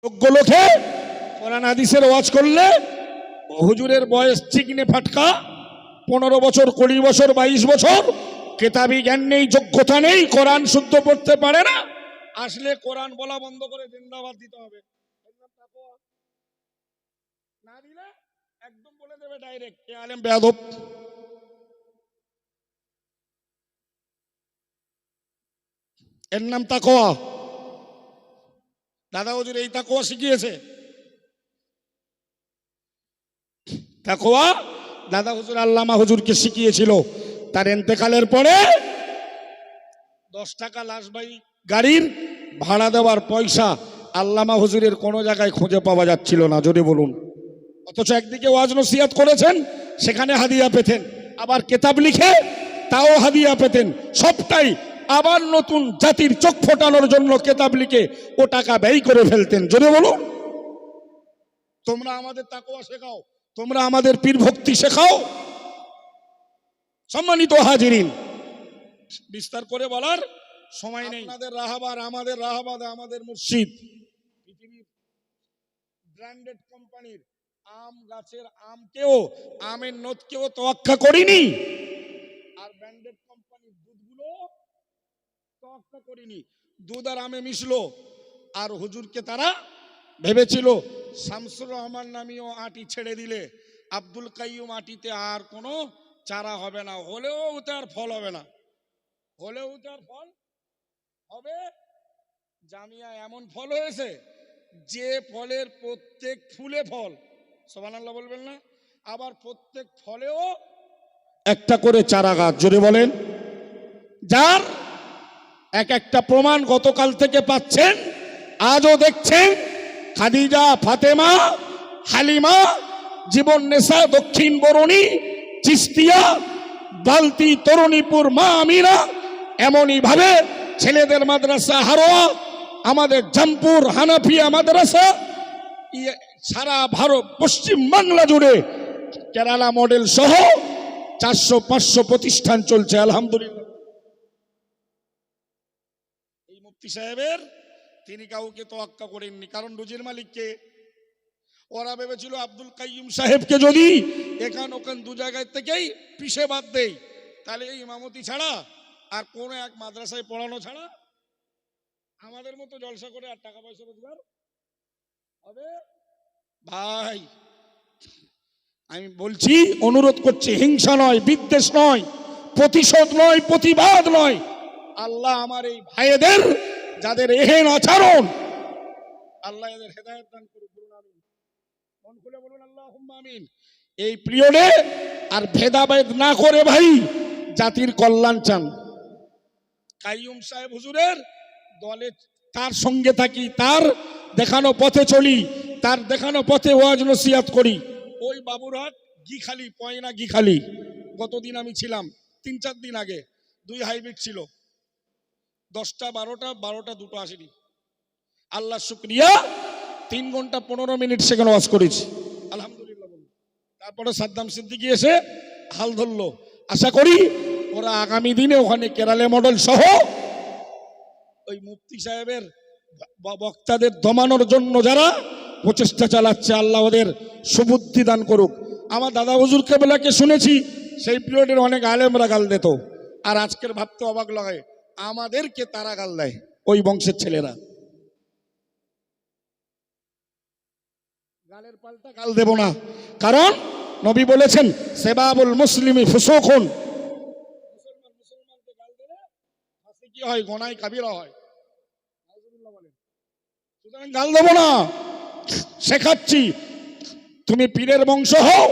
যোগ্য লোকে কোরআন হাদিসের ওয়াজ করলে হুজুরের বয়স চিকনে ফাটকা 15 বছর 20 বছর 22 বছর, কেতাবি জ্ঞান নেই, যোগ্যতা নেই, কোরআন শুদ্ধ পড়তে পারে না, আসলে কোরআন বলা বন্ধ করে জিন্দাবাদ দিতে হবে। না দিলে একদম বলে দেবে ডাইরেক্ট এ আলেম বেয়াদব। এর নাম তাকওয়া। দাদা হুজুর এই তাকওয়া শিখিয়েছে। তাকওয়া দাদা হুজুর আল্লামা হুজুরকে শিখিয়েছিল। তার ইন্তেকালের পরে 10 টাকা লাশবাহী গাড়ির ভাড়া দেওয়ার পয়সা আল্লামা হুজুরের কোনো জায়গায় খুঁজে পাওয়া যাচ্ছিল না, জোরে বলুন। অথচ একদিকে ওয়াজ নসিহত করেছেন, সেখানে হাদিয়া পেতেন, আবার কিতাব লিখে তাও হাদিয়া পেতেন, সবটাই আবার নতুন জাতির চোখ ফোটানোর জন্য কিতাব লিখে ও টাকা ব্যয় করে ফেলতেন, জোরে বলুন। তোমরা আমাদের তাকওয়া শেখাও, তোমরা আমাদের পীর ভক্তি শেখাও। সম্মানিত হাজিরিন, বিস্তার করে বলার সময় নেই। আমাদের রাহাবার, আমাদের রাহাবাদ, আমাদের মুর্শিদ পৃথিবীর ব্র্যান্ডেড কোম্পানির আম গাছের আমকেও, আমের নদকেও তোয়াক্কা করিনি, আর ব্র্যান্ডেড কোম্পানির দুধগুলো তোয়াক্কা করিনি। দুধ আর আমে মিশলো, আর হুজুরকে তারা ভেবেছিল শামসুর রহমান নামীয় আটি ছেড়ে দিলে আব্দুল কাইয়ুম আটিতে আর কোনো চারা হবে না, হলেও ওতে আর ফল হবে না, হলেও ওতে আর ফল হবে। জামিয়া এমন ফল হয়েছে যে ফলের প্রত্যেক ফুলে ফল, সুবহানাল্লাহ বলবেন না, আবার প্রত্যেক ফলেও একটা করে চারা গাছ, জোরে বলেন। যার এক একটা প্রমাণ গতকাল থেকে পাচ্ছেন, আজও দেখছেন। খাদিজা, ফাতেমা, হালিমা, জীবন নেশা, দক্ষিণ বরণী, চিস্তিয়া, বালতি, তরুণীপুর, মা আমিনা, এমনই ভাবে ছেলেদের মাদ্রাসা হারোয়া, আমাদের জামপুর হানাফিয়া মাদ্রাসা, সারা ভারত পশ্চিম বাংলা জুড়ে কেরালা মডেল সহ 400-500 প্রতিষ্ঠান চলছে, আলহামদুলিল্লাহ। এই মুফতি সাহেবের তিনি কাউকে তোয়াক্কা করেননি, কারণ রুজির মালিককে। ওরা ভেবেছিল আব্দুল কাইয়ুম সাহেবকে যদি এখান ওখান দু জায়গায় থেকেই পিছে বাদ দেই, তাহলে এই ইমামতি ছাড়া আর কোন এক মাদ্রাসায় পড়ানো ছাড়া আমাদের মতো জলসা করে আর টাকা পয়সা রোজগার হবে। ভাই আমি বলছি, অনুরোধ করছি, হিংসা নয়, বিদ্বেষ নয়, প্রতিশোধ নয়, প্রতিবাদ নয়। আল্লাহ আমার এই ভাইদের যাদের এহেন আচরণ, আল্লাহ এদের হেদায়েত দান করুন, বলুন আমিন। মন খুলে বলুন আল্লাহুম্মা আমিন। এই পিরিয়ডে আর ভেদাভেদ না করে ভাই জাতির কল্যাণ চান। কাইয়ুম সাহেব হুজুরের দলে তার সঙ্গে থাকি, তার দেখানো পথে চলি, তার দেখানো পথে ওয়াজ নসিহত করি। ওই বাবুরহাট গিখালি, পয়না গিখালি, গতদিন আমি ছিলাম, 3-4 দিন আগে, 2 হাইব্রিড ছিল, 10টা 12টা দুটো আসেনি। আল্লাহ শুকরিয়া, 3 ঘন্টা 15 মিনিট সেখানে ওয়াজ করেছি, আলহামদুলিল্লাহ বলুন। তারপরে সাদ্দাম সিদ্দিকী এসে হাল ধরলো। আশা করি ওরা আগামী দিনে ওখানে কেরালে মডেল সহ ওই মুফতি সাহেবের বক্তাদের দমানোর জন্য যারা প্রচেষ্টা চালাচ্ছে, আল্লাহ ওদের সুবুদ্ধি দান করুক। আমার দাদা হুজুর কেবলাকে শুনেছি, সেই পিরিয়ডের অনেক আলেমরা গাল দিত, আর আজকের ভাবতে অবাক লাগে আমাদেরকে তারা গাল দেয়, ওই বংশের ছেলেরা। গালের পাল্টা গাল দেব না, কারণ নবী বলেছেন সেবাবুল মুসলিমি ফুসুকুন। মুসলমানকে গাল দিলে ফাঁসি কি হয়, গুনাহ কাবীরা হয়। সুতরাং গাল দেব না, শেখাচ্ছি। তুমি পীরের বংশ হও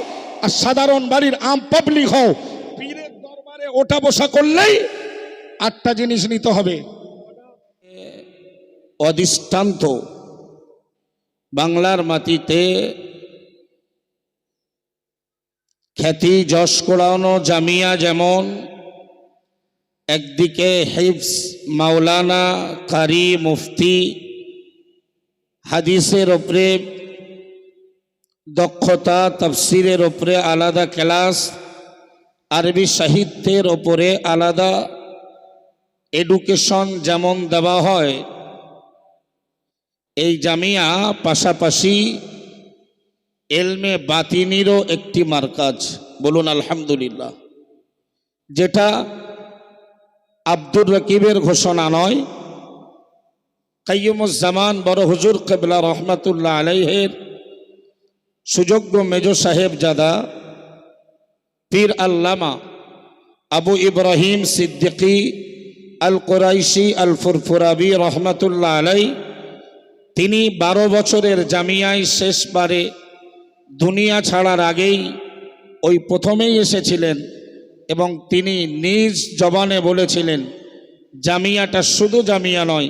আর সাধারণ বাড়ির আম পাবলিক হও, পীরের দরবারে ওঠা বসা করলেই 8টা জিনিস নিতে হবে। অদৃষ্টান্ত বাংলার মাটিতে খ্যাতি যশ করানো জামিয়া, যেমন একদিকে হিফজ, মাওলানা, কারি, মুফতি, হাদিসের ওপরে দক্ষতা, তাফসিরের ওপরে আলাদা ক্লাস, আরবি সাহিত্যের ওপরে আলাদা এডুকেশন যেমন দেওয়া হয়, এই জামিয়া পাশাপাশি এলমে বাতিনিরও একটি মার্কাজ, বলুন আলহামদুলিল্লাহ, যেটা আব্দুর রকিবের ঘোষণা নয়, কাইয়ুমুজ্জামান বড় হুজুর কিবলা রহমাতুল্লাহ আলাইহের সুযোগ্য মেজ সাহেব জাদা পীর আল্লামা আবু ইব্রাহিম সিদ্দিকী আল কুরাইশি আল ফুরফুরাবি রহমাতুল্লাহ আলাই, তিনি 12 বছরের জামিয়ায় শেষবারে দুনিয়া ছাড়ার আগেই ওই প্রথমেই এসেছিলেন এবং তিনি নিজ জবানে বলেছিলেন জামিয়াটা শুধু জামিয়া নয়,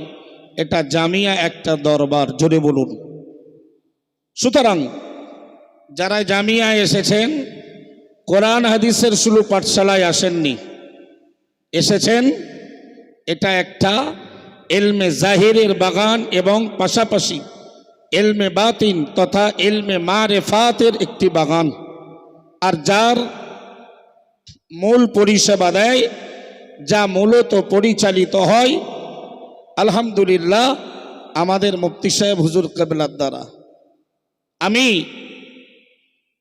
এটা জামিয়া একটা দরবার, জোরে বলুন। সুতরাং যারা জামিয়ায় এসেছেন কোরআন হাদিসের শুলু পাঠশালায় আসেননি, এসেছেন এটা একটা এলমে জাহিরের বাগান এবং পাশাপাশি এলমে বাতিন তথা এলমে মারেফাতের একটি বাগান। আর যার মূল পরিষেবা দেয়, যা মূলত পরিচালিত হয় আলহামদুলিল্লাহ আমাদের মুফতি সাহেব হুজুর কিবলার দ্বারা।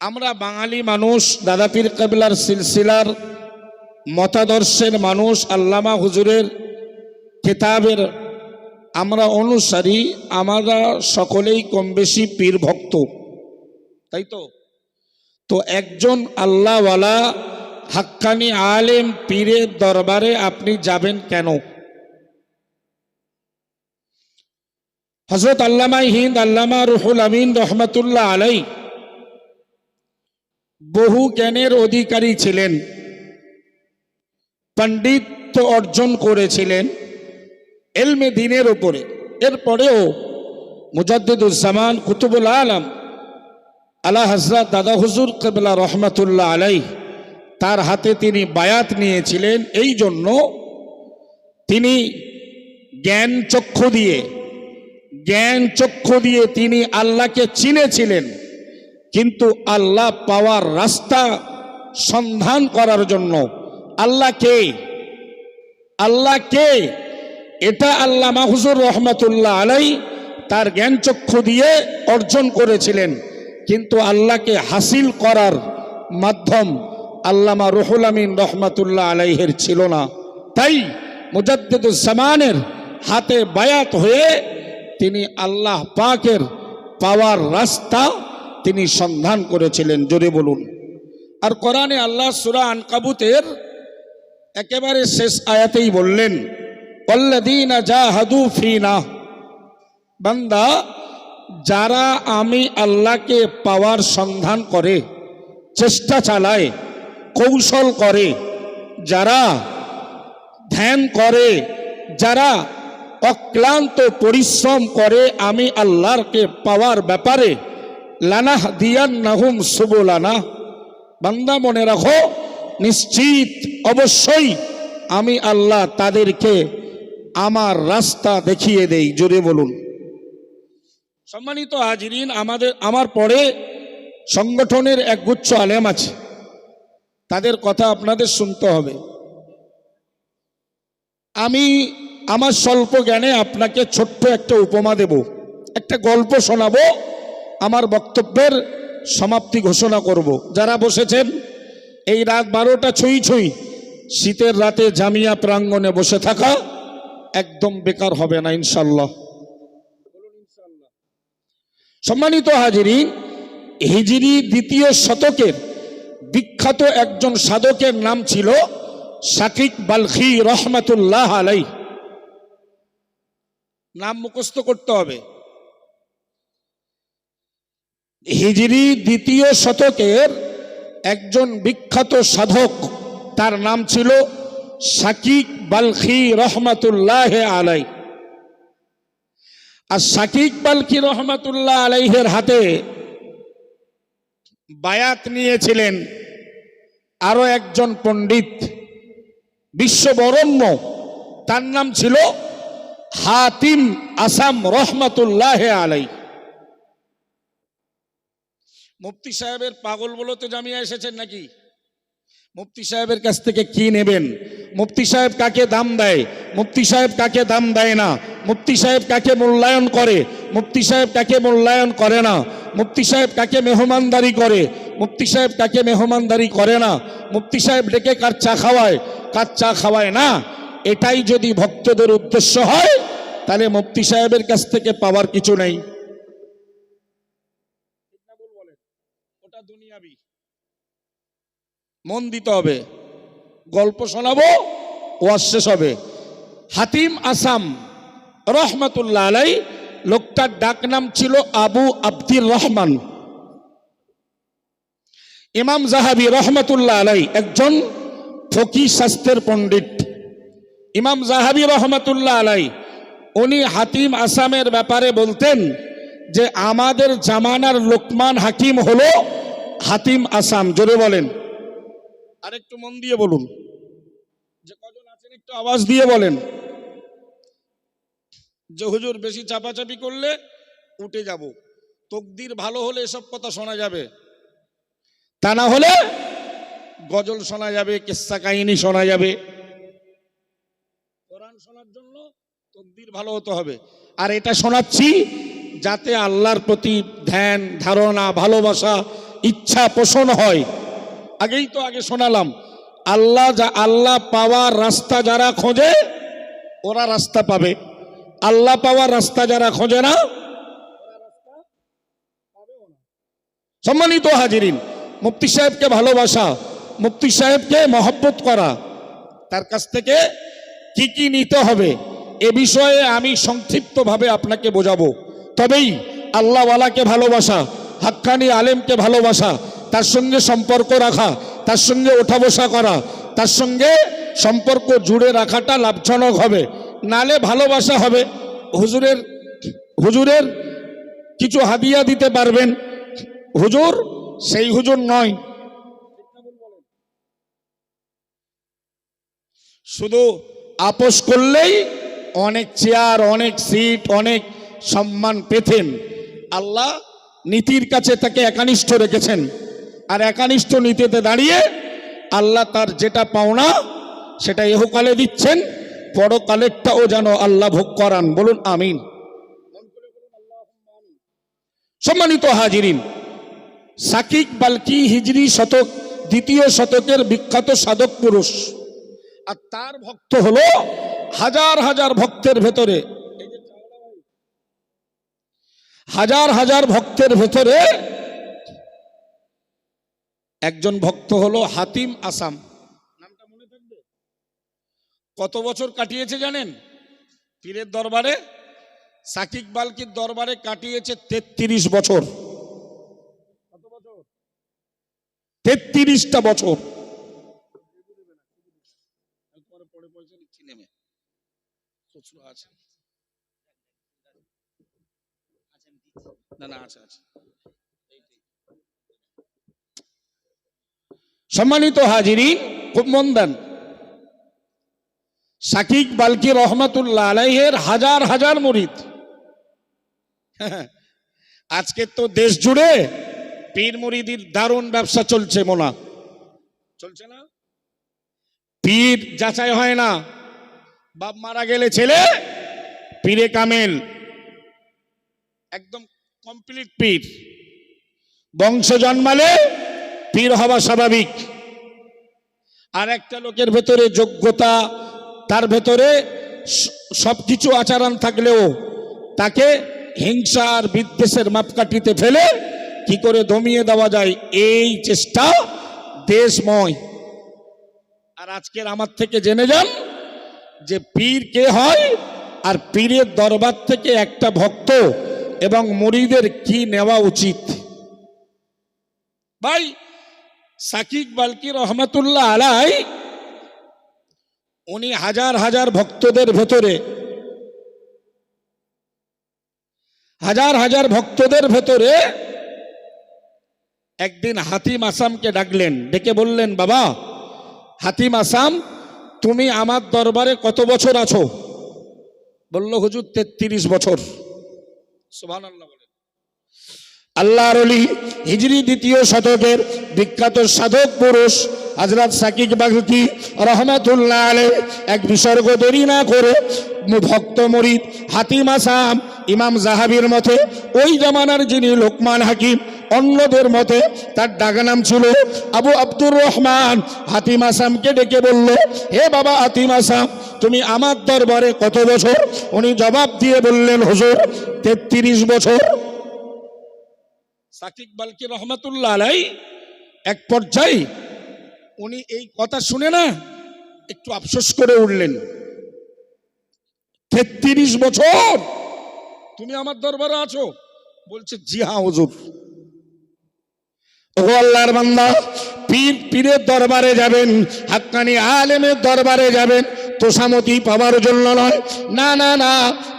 আমরা বাঙালি মানুষ, দাদা পীর কিবলার সিলসিলার মতাদর্শের মানুষ, আল্লামা হুজুরের কিতাবের আমরা অনুসারী, আমরা সকলেই কম বেশি পীর ভক্ত, তাই তো একজন আল্লাহওয়ালা হাক্কানি আলেম পীরের দরবারে আপনি যাবেন কেন? হযরত আল্লামা হিন্দ আল্লামা রুহুল আমিন রহমাতুল্লাহ আলাই বহু জ্ঞানের অধিকারী ছিলেন, পণ্ডিত অর্জন করেছিলেন এলমে দ্বীনের উপরে। এরপরেও মুজাদ্দিদুজ্জামান কুতুবুল আলম আলা হযরত দাদা হুজুর কিবলা রহমাতুল্লাহ আলাই, তার হাতে তিনি বায়াত নিয়েছিলেন। এই জন্য তিনি জ্ঞান চক্ষু দিয়ে তিনি আল্লাহকে চিনেছিলেন, কিন্তু আল্লাহ পাওয়ার রাস্তা সন্ধান করার জন্য আল্লাহ কে এটা আল্লামা হুজুর রহমাতুল্লাহ আলাই তার জ্ঞান চক্ষু দিয়ে অর্জন করেছিলেন, কিন্তু আল্লাহকে হাসিল করার মাধ্যম আল্লামা রুহুল আমিন রহমাতুল্লাহ আলাইহের ছিল না। তাই মুজাদ্দিদুজ্জামানের হাতে বায়াত হয়ে তিনি আল্লাহ পাকের পাওয়ার রাস্তা তিনি সন্ধান করেছিলেন, জোরে বলুন। আর কোরআনে আল্লাহ সূরা আনকাবুতের একেবারে শেষ আয়াতেই বললেন, ওয়াল্লাযীনা জাহাদু ফিনা, বান্দা যারা আমি আল্লাহকে পাওয়ার সন্ধান করে, চেষ্টা চালায়, কৌশল করে, যারা ধ্যান করে, যারা অক্লান্ত পরিশ্রম করে আমি আল্লাহকে পাওয়ার ব্যাপারে, লানাহদিয়ান্নাহুম সুবুলানা, বান্দা মনে রাখো নিশ্চিত অবশ্যই আমি আল্লাহ তাদেরকে আমার রাস্তা দেখিয়ে দেই, জোরে বলুন। সম্মানিত হাজিরিন, আমার পরে সংগঠনের একগুচ্ছ আলেম আছে, তাদের কথা আপনাদের শুনতে হবে। আমি আমার স্বল্প জ্ঞানে আপনাকে ছোট্ট একটা উপমা দেব, একটা গল্প শোনাবো, আমার বক্তব্যের সমাপ্তি ঘোষণা করব। যারা বসেছেন এই রাত 12টা ছুঁই শীতের রাতে জামিয়া প্রাঙ্গণে বসে থাকা একদম বেকার হবে না ইনশাল্লাহ। সম্মানিত হাজিরিন, হিজরি 2য় শতকের বিখ্যাত একজন সাধকের নাম ছিল শাকিক বালখি রহমাতুল্লাহ আলাই। নাম মুখস্থ করতে হবে। হিজরি 2য় শতকের একজন বিখ্যাত সাধক, তার নাম ছিল শাকিক বালখি রহমাতুল্লাহ আলাই। আর শাকিক বালখি রহমাতুল্লাহ আলাইহের হাতে বায়াত নিয়েছিলেন আরো একজন পণ্ডিত, বিশ্ববরণ্য, তার নাম ছিল হাতিম আসাম রহমাতুল্লাহ আলাই। মুফতি সাহেবের পাগল বলে তো জামিয়া এসেছেন নাকি? মুফতি সাহেবের কাছ থেকে কি নেবেন? মুফতি সাহেব কাকে দাম দেয়, মুফতি সাহেব কাকে দাম দেয় না, মুফতি সাহেব কাকে মূল্যায়ন করে, মুফতি সাহেব কাকে মূল্যায়ন করে না, মুফতি সাহেব কাকে মেহমানদারি করে, মুফতি সাহেব কাকে মেহমানদারি করে না, মুফতি সাহেব ডেকে কার চা খাওয়ায়, কার চা খাওয়ায় না, এটাই যদি ভক্তদের উদ্দেশ্য হয় তাহলে মুফতি সাহেবের কাছ থেকে পাওয়ার কিছু নেই। ওটা দুনিয়াবি। মন দিতে হবে। গল্প শোনাবো, ওয়াজ শেষ হবে। হাতিম আসাম রহমতুল্লাহ আলাই, লোকটার ডাক নাম ছিল আবু আব্দুর রহমান। ইমাম জাহাবি রহমতুল্লাহ আলাই একজন ফকি শাস্ত্রের পণ্ডিত। ইমাম জাহাবি রহমতুল্লাহ আলাই উনি হাতিম আসামের ব্যাপারে বলতেন যে আমাদের জামানার লোকমান হাকিম হলো হাতিম আসাম। জোরে বলেন, আরেকটু মন দিয়ে বলুন, যে কজন আছেন একটু আওয়াজ দিয়ে বলেন। যে হুজুর বেশি চাপাচাপি করলে উঠে যাব, তকদির ভালো হলে এসব কথা শোনা যাবে, তা না হলে গজল শোনা যাবে, কিস্সা কাহিনী শোনা যাবে। কোরআন শোনার জন্য তকদির ভালো হতে হবে। আর এটা শোনাচ্ছি যাতে আল্লাহর প্রতি ধ্যান ধারণা ভালোবাসা ইচ্ছা পোষণ হয়। আগেই তো আগে শোনালাম, আল্লাহ পাওয়ার রাস্তা যারা খোঁজে ওরা রাস্তা পাবে, আল্লাহ পাওয়ার রাস্তা যারা খোঁজে না ওরা রাস্তা পাবেও না। সম্মানিত হাজিরিন, মুফতি সাহেবকে ভালোবাসা, মুফতি সাহেবকে মহব্বত করা, তার কাছ থেকে কি কি নিতে হবে এ বিষয়ে আমি সংক্ষিপ্তভাবে আপনাকে বোঝাবো। তবেই আল্লাহওয়ালাকে ভালোবাসা, হাক্কানি আলেমকে ভালোবাসা, তার সঙ্গে সম্পর্ক রাখা, তার সঙ্গে ওঠা বসা করা, তার সঙ্গে সম্পর্ক জুড়ে রাখাটা লাভজনক হবে। নালে ভালোবাসা হবে, হুজুরের কিছু হাদিয়া দিতে পারবেন, হুজুর সেই হুজুর নয়। শুধু আপোষ করলেই অনেক চেয়ার, অনেক সিট, অনেক সম্মান পেতেন। আল্লাহ নীতির কাছে তাকে একানিষ্ঠ রেখেছেন, আর একানিষ্ঠ নীতিতে দাঁড়িয়ে আল্লাহ তার যেটা পাওনা সেটা ইহকালে দিচ্ছেন, পরকালেরটাও যেন আল্লাহ ভোগ করান। বলুন আমিন। সম্মানিত হাজিরিন, সাকিক বালকি হিজরি শতক, দ্বিতীয় শতকের বিখ্যাত সাধক পুরুষ, আর তার ভক্ত হলো হাজার হাজার ভক্তের ভেতরে, হাজার হাজার ভক্তের ভেতরে একজন ভক্ত হলো হাতিম আসাম। নামটা মনে থাকবে? কত বছর কাটিয়েছে জানেন? পীরের দরবারে, সাকিক বালকির দরবারে কাটিয়েছে 33 বছর। কত বছর? 33টা বছর। সম্মানিত হাজিরিন, খুব মন দেন। সাকিক বালকি রহমতুল্লাহ আলাইহের হাজার হাজার মুরিদ। আজকে তো দেশ জুড়ে পীর মুরিদির দারুণ ব্যবসা চলছে, মোনা চলছে না? পীর যাচাই হয় না, বাপ মারা গেলে ছেলে পীরে কামেল, একদম কমপ্লিট পীর। বংশ জন্মালে পীর হওয়া স্বাভাবিক। আর একটা লোকের ভেতরে যোগ্যতা, তার ভেতরে সবকিছু আচরণ থাকলেও তাকে হিংসা আর বিদ্বেষের মাপকাঠিতে ফেলে কি করে দমিয়ে দেওয়া যায়, এই চেষ্টা দেশময়। আর আজকের আমার থেকে জেনে যান যে পীর কে হয়, আর পীরের দরবার থেকে একটা ভক্ত এবং মুরিদের কি নেওয়া উচিত। ভাই, সাকিক বালকি রহমতুল্লাহ আলাই উনি হাজার হাজার ভক্তদের ভেতরে, হাজার হাজার ভক্তদের ভেতরে একদিন হাতিম আসামকে ডাকলেন, ডেকে বললেন, বাবা হাতিম আসাম, তুমি আমার দরবারে কত বছর আছো? বলল, হুজুর 33 বছর। সুবহানাল্লাহ বলেন। আল্লাহর ওলি, হিজরি দ্বিতীয় শতকের বিখ্যাত সাধক পুরুষ হযরত সাকিব বাগতি রহমাতুল্লাহ আলাইহি এক বিসর্গ দেরি না করে ভক্ত মুরিদ হাতিম আসাম ইমাম জাহাবির মতে ওই জামানার যিনি লোকমান হাকিম অন্যদের মতে তার ডাকা নাম ছিল আবু আব্দুর রহমান হাতিম আসামকে ডেকে বলল, হে বাবা হাতিম আসাম, তুমি আমার দরবারে কত বছর? উনি জবাব দিয়ে বললেন, হুজুর 33 বছর। সাকিব বালকি রহমাতুল্লাহ আলাইহি এক পর্যায়ে উনি এই কথা শুনে না একটু আফসোস করে উঠলেন, 33 বছর তুমি আমার দরবারে আছো? বলছে, জি হ্যাঁ হুজুর। ও আল্লাহর বান্দা, পীরের দরবারে যাবেন, হাক্কানি আলেমের দরবারে যাবেন তোষামতি পাওয়ার জন্য নয়, না না না,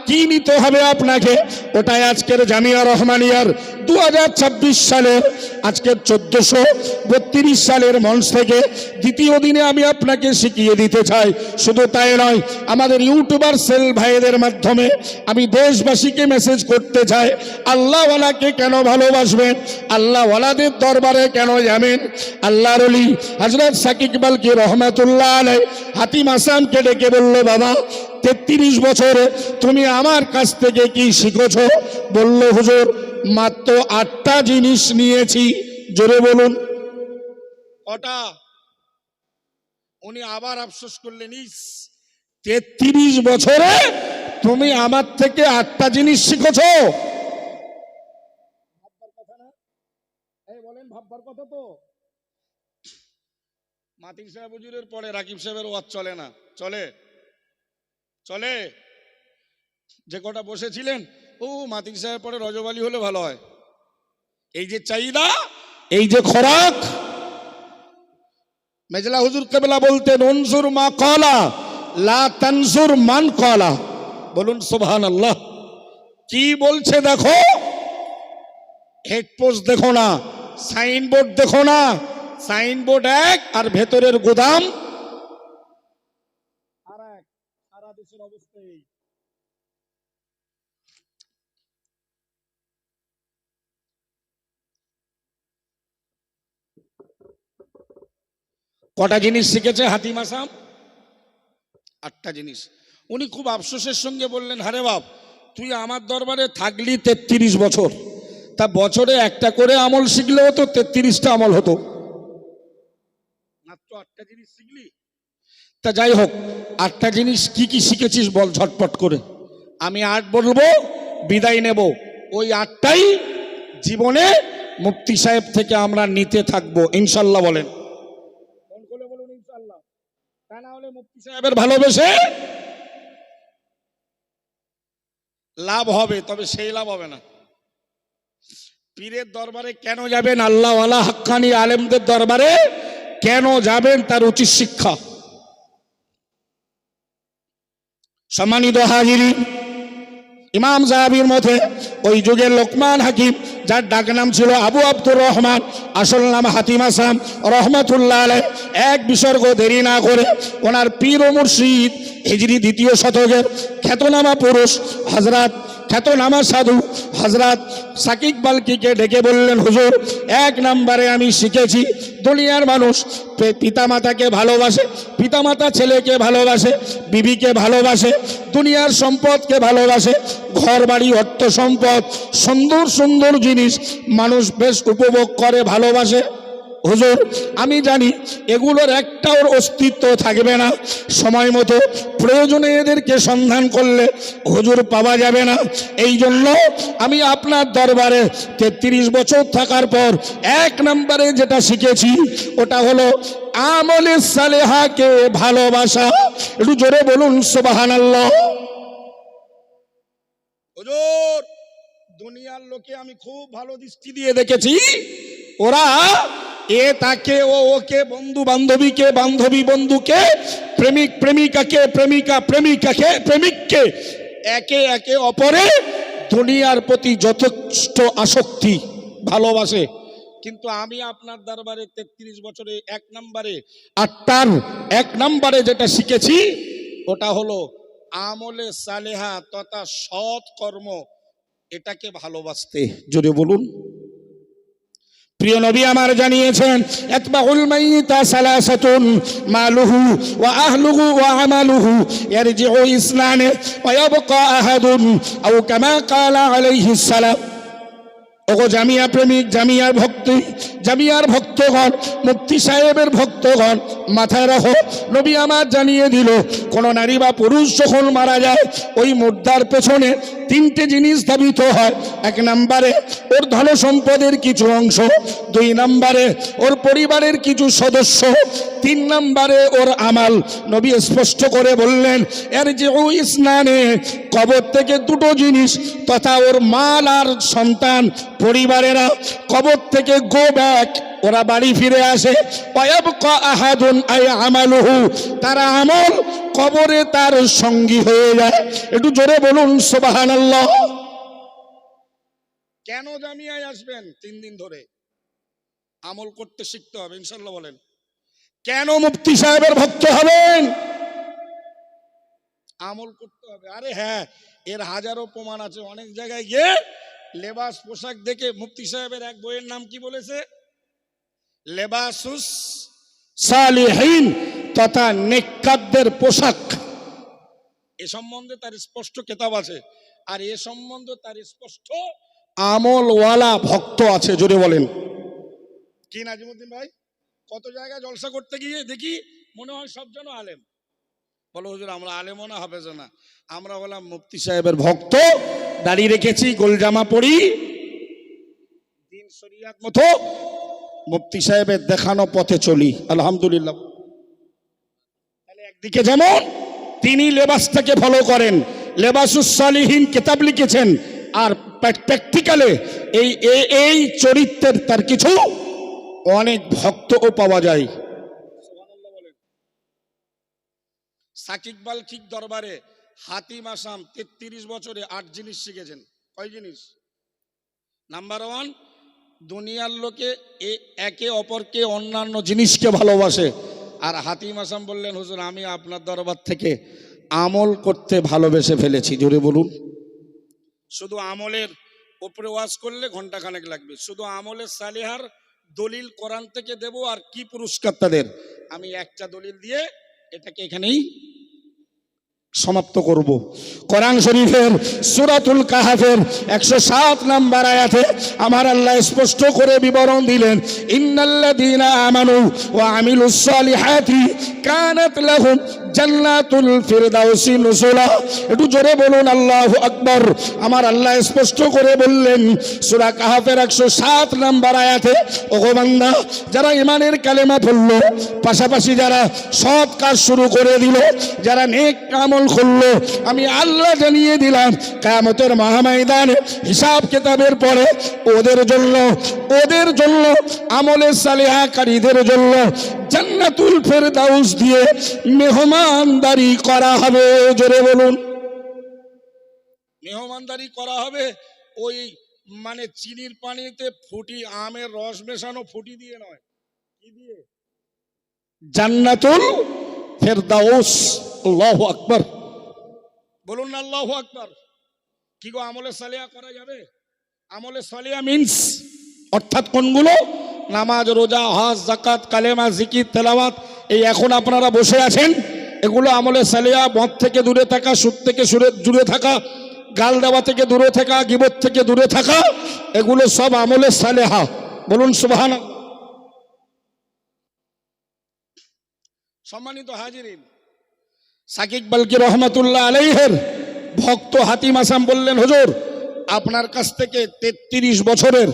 কি নিতে হবে আপনাকে? ওটাই আজকের জামিয়া রহমানিয়ার 2026 সালের আজকের 1432 সালের মঞ্চ থেকে দ্বিতীয় দিনে আমি আপনাকে শিখিয়ে দিতে চাই। শুধু তাই নয়, আমাদের ইউটিউবার সেল ভাইদের মাধ্যমে আমি দেশবাসীকে মেসেজ করতে চাই, আল্লাহওয়ালাকে কেন ভালোবাসবেন, আল্লাহওয়ালাদের দরবারে কেন যাবেন। আল্লাহর ওলি হযরত সাকিব বালকি রহমাতুল্লাহ আলাইহি হাতিম আসামকে ডেকে বলল, বাবা 33 বছরে তুমি আমার কাছ থেকে কি শিখেছো? বলল, হুজুর মাত্র 8টা জিনিস নিয়েছি। জোরে বলুন কটা? উনি আবার আফসোস করলেন, 33 বছরে তুমি আমার থেকে 8টা জিনিস শিখেছো। ভাববার কথা না? এই বলেন, ভাববার কথা তো। মাতির সাহেব হুজুরের পরে রাকিব সাহেবের ওয়াজ চলে না? চলে? চলে? যে কটা বসেছিলেন, ও মাতির সাহেব পরে রজব আলী হলে ভালো হয়। এই যে চাহিদা, এই যে খোরাক, মেজলা হুজুর কেবলা বলতেন, উনজুর মা ক্বালা লা তানজুর মান ক্বালা। বলুন সুবহানাল্লাহ। কি বলছে দেখো, হেডপোস্ট দেখো না, সাইনবোর্ড দেখো না, সাইনবোর্ড এক আর ভেতরের গোদাম আর এক। সারা দেশের অবস্থা এই। কটা জিনিস শিখেছে হাতিম আসাম? 8টা জিনিস। উনি খুব আফসোসের সঙ্গে বললেন, হারে বাপ, তুই আমার দরবারে থাকলি 33 বছর, তা বছরে একটা করে আমল শিখলেও তো 33টা আমল হতো, মাত্র 8টা জিনিস শিখলি। তা যাই হোক, 8টা জিনিস কি কি শিখেছিস বল ঝটপট করে। আমি 8 বলবো, বিদায় নেব। ওই 8টাই জীবনে মুফতি সাহেব থেকে আমরা নিতে থাকবো ইনশাল্লাহ। বলেন বলুন ইনশাল্লাহ। তা না হলে মুফতি সাহেবের ভালোবেসে লাভ হবে, তবে সেই লাভ হবে না। পীরের দরবারে কেন যাবেন, আল্লাহওয়ালা হাক্কানি আলেমদের দরবারে কেন যাবেন, তার উচিত শিক্ষা। সম্মানিত হাজিরিন, ইমাম জাহাবির মতে ওই যুগের লোকমান হাকিম, যার ডাক নাম ছিল আবু আব্দুর রহমান, আসল নাম হাতিম আসাম রহমাতুল্লাহ আলাইহি, এক বিসর্গ দেরি না করে ওনার পীর ও মুর্শিদ হিজরি 2য় শতকের খ্যাতনামা পুরুষ হযরত খ্যাতনামা সাধু হযরত সাকিব বালকিকে ডেকে বললেন, হুজুর 1 নম্বরে আমি শিখেছি দুনিয়ার মানুষ পিতামাতাকে ভালোবাসে, পিতামাতা ছেলেকে ভালোবাসে, বিবিকে ভালোবাসে, দুনিয়ার সম্পদকে ভালোবাসে, ঘর বাড়ি অর্থ সম্পদ সুন্দর সুন্দর জিনিস মানুষ বেশ উপভোগ করে, ভালোবাসে। হুজুর আমি জানি এগুলোর একটাও অস্তিত্ব থাকবে না, সময় মতো প্রয়োজনে এদেরকে সন্ধান করলে হুজুর পাওয়া যাবে না। এই জন্য আমি আপনার দরবারে 33 বছর থাকার পর 1 নম্বরে যেটা শিখেছি ওটা হলো আমলে সালেহাকে ভালোবাসা। একটু জোরে বলুন সুবহানাল্লাহ। হুজুর দুনিয়ার লোকে আমি খুব ভালো দৃষ্টি দিয়ে দেখেছি, ওরা তাকে ওকে, বন্ধু বান্ধবীকে, বান্ধবী বন্ধুকে, প্রেমিক প্রেমিকাকে, প্রেমিকা প্রেমিকাকে, প্রেমিককে একে একে অপরে দুনিয়ার প্রতি যথেষ্ট আসক্তি, ভালোবাসে। কিন্তু আমি আপনার দরবারে 33 বছরে 1 নম্বরে 8টার 1 নম্বরে যেটা শিখেছি ওটা হলো আমলে সালেহা তথা সৎ কর্ম, এটাকে ভালোবাসতে। জোরে বলুন। প্রিয় নবী আমার জানিয়েছেন ইতবাউল মাইয়িতা সালাসাতুন মালুহু ওয়া আহলুহু ওয়া আমালুহু ইয়ারজিউ ইসনানে ওয়া ইয়াবকা আহাদুন আও কামা ক্বালা আলাইহিস সালাম। ওগো জামিয়া প্রেমিক, জামিয়ার ভক্তি, জামিয়ার ভক্তগণ, মুফতি সাহেবের ভক্তগণ, মাথায় রাখো, নবী আমার জানিয়ে দিল কোন নারী বা পুরুষ যখন মারা যায় ওই মুর্দার পেছনে তিনটে জিনিস ধাবিত হয়। এক নম্বরে ওর ধন সম্পদের কিছু অংশ, দুই নম্বরে ওর পরিবারের কিছু সদস্য, তিন নম্বরে ওর আমাল। নবী স্পষ্ট করে বললেন এর যে ও ইসনানে, কবর থেকে দুটো জিনিস তথা ওর মাল আর সন্তান পরিবারেরা কবর থেকে গো ব্যাক, ওরা বাড়ি ফিরে আসে। ওয়ায়াবকা আহাদুন আই আমালুহু, তারা আমল কবরে তার সঙ্গী হয়ে যায়। একটু জোরে বলুন সুবহানাল্লাহ। কেন জামিয়ায় আসবেন? 3 দিন ধরে আমল করতে শিখতে হবে ইনশাআল্লাহ। বলেন কেন মুফতি সাহেবের ভক্ত হবেন? আমল করতে হবে। আরে হ্যাঁ, এর হাজারো প্রমাণ আছে। অনেক জায়গায় গিয়ে লেবাস পোশাক দেখে মুফতি সাহেবের এক বইয়ের নাম কি বলেছে? লেবাসুস সালিহিন, তথা নেককারদের পোশাক। এ সম্বন্ধে তার স্পষ্ট কিতাব আছে, আর এ সম্বন্ধে তার স্পষ্ট আমলওয়ালা ভক্ত আছে। জোরে বলেন কি নাজিমুদ্দিন ভাই? কত জায়গায় জলসা করতে গিয়ে দেখি মনে হয় সব যেন আলেম। বলো হুজুর আমরা আলেমও না, হাফেজও না, আমরা বললাম মুফতি সাহেবের ভক্ত, দাড়ি রেখেছি, গোলজামা পরি, দিন শরিয়াত মতো মুফতি সাহেবের দেখানো পথে চলি। আলহামদুলিল্লাহ। তাহলে একদিকে যেমন তিনি লেবাসটাকে ফলো করেন, লেবাসুস সালিহিন কিতাব লিখেছেন, আর প্র্যাকটিক্যালে এই চরিত্রের তার কিছু অনেক ভক্তও পাওয়া যায়। সাকিব বাল ঠিক দরবারে হাতিম আসাম 33 বছরে 8 জিনিস শিখেছেন। কয় জিনিস? নাম্বার 1, দুনিয়ার লোকে একে অপরকে অন্যান্য জিনিসকে ভালোবাসে। আর হাতিম আসাম বললেন হুজুর আমি আপনার দরবার থেকে আমল করতে ভালোবেসে ফেলেছি। জোরে বলুন। শুধু আমলের উপরে ওয়াজ করলে ঘন্টা খানেক লাগবে। শুধু আমলের সালিহার দলিল কোরআন থেকে দেব, আর কি পুরস্কার তাদের আমি একটা দলিল দিয়ে এটাকে এখানেই সমাপ্ত করব। কোরআন শরীফের সূরাতুল কাহফের 107 নম্বর আয়াতে আমার আল্লাহ স্পষ্ট করে বিবরণ দিলেন ইন্নাল্লাযীনা আমানু ওয়া আমিলুস সালিহাতি কানাত লাহুম জান্নাতুল ফিরদাউসি নুজুলা। একটু জোরে বলুন আল্লাহু আকবার। আমার আল্লাহ স্পষ্ট করে বললেন সূরা কাহফের 107 নম্বর আয়াতে, ওগো বান্দা, যারা ঈমানের কালেমা পড়লো, পাশাপাশি যারা সৎ কাজ শুরু করে দিল, যারা নেক আমল করলো, আমি আল্লাহ জানিয়ে দিলাম কিয়ামতের মহাময়দানে হিসাব কিতাবের পরে ওদের জন্য আমলে সালিহাকারীদের জন্য জান্নাতুল ফেরদাউস দিয়ে মেহমানদারি করা হবে। জোরে বলুন। মেহমানদারি করা হবে। ওই মানে চিনির পানিতে ফুটি আমের রস মেশানো ফুটি দিয়ে নয়, কি দিয়ে? জান্নাতুল ফেরদাউস। আল্লাহু আকবার। বলুন না আল্লাহু আকবার। কি গো, আমলে সালিহা করা যাবে? আমলে সালিহা মিন্স অর্থাৎ কোনগুলো? নামাজ, রোজা, হজ, যাকাত, কালেমা, জিকির, তেলাওয়াত। এই এখন আপনারা বসে আছেন, এগুলো আমলে সালিহা। মদ থেকে দূরে থাকা, সুদ থেকে দূরে থাকা, গাল দেওয়া থেকে দূরে থাকা, গীবত থেকে দূরে থাকা, এগুলো সব আমলে সালিহা। বলুন সুবহানাল্লাহ। সম্মানিত হাজিরিন, সাকিব বালকি রহমাতুল্লাহ আলাইহির ভক্ত হাতিম আসাম বললেন হুজুর আপনার কাছ থেকে 33 বছরের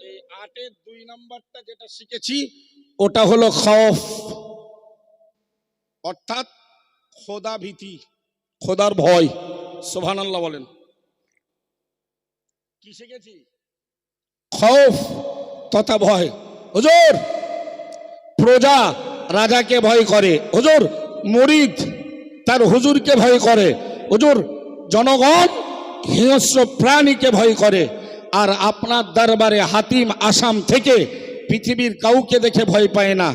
এই 8-এর 2 নাম্বারটা যেটা শিখেছি ওটা হলো খৌফ, অর্থাৎ খোদা ভীতি, খোদার ভয়। সুবহানাল্লাহ বলেন। কি শিখেছি? খৌফ তথা ভয়। হুজুর প্রজা রাজাকে ভয় করে, হুজুর মুরিদ তার হুজুরকে ভয় করে, হুজুর জনগণ হিংস্র প্রাণীকে ভয় করে। আর আপনার দরবারে হাতিম আসাম থেকে পৃথিবীর কাউকে দেখে ভয় পায় না।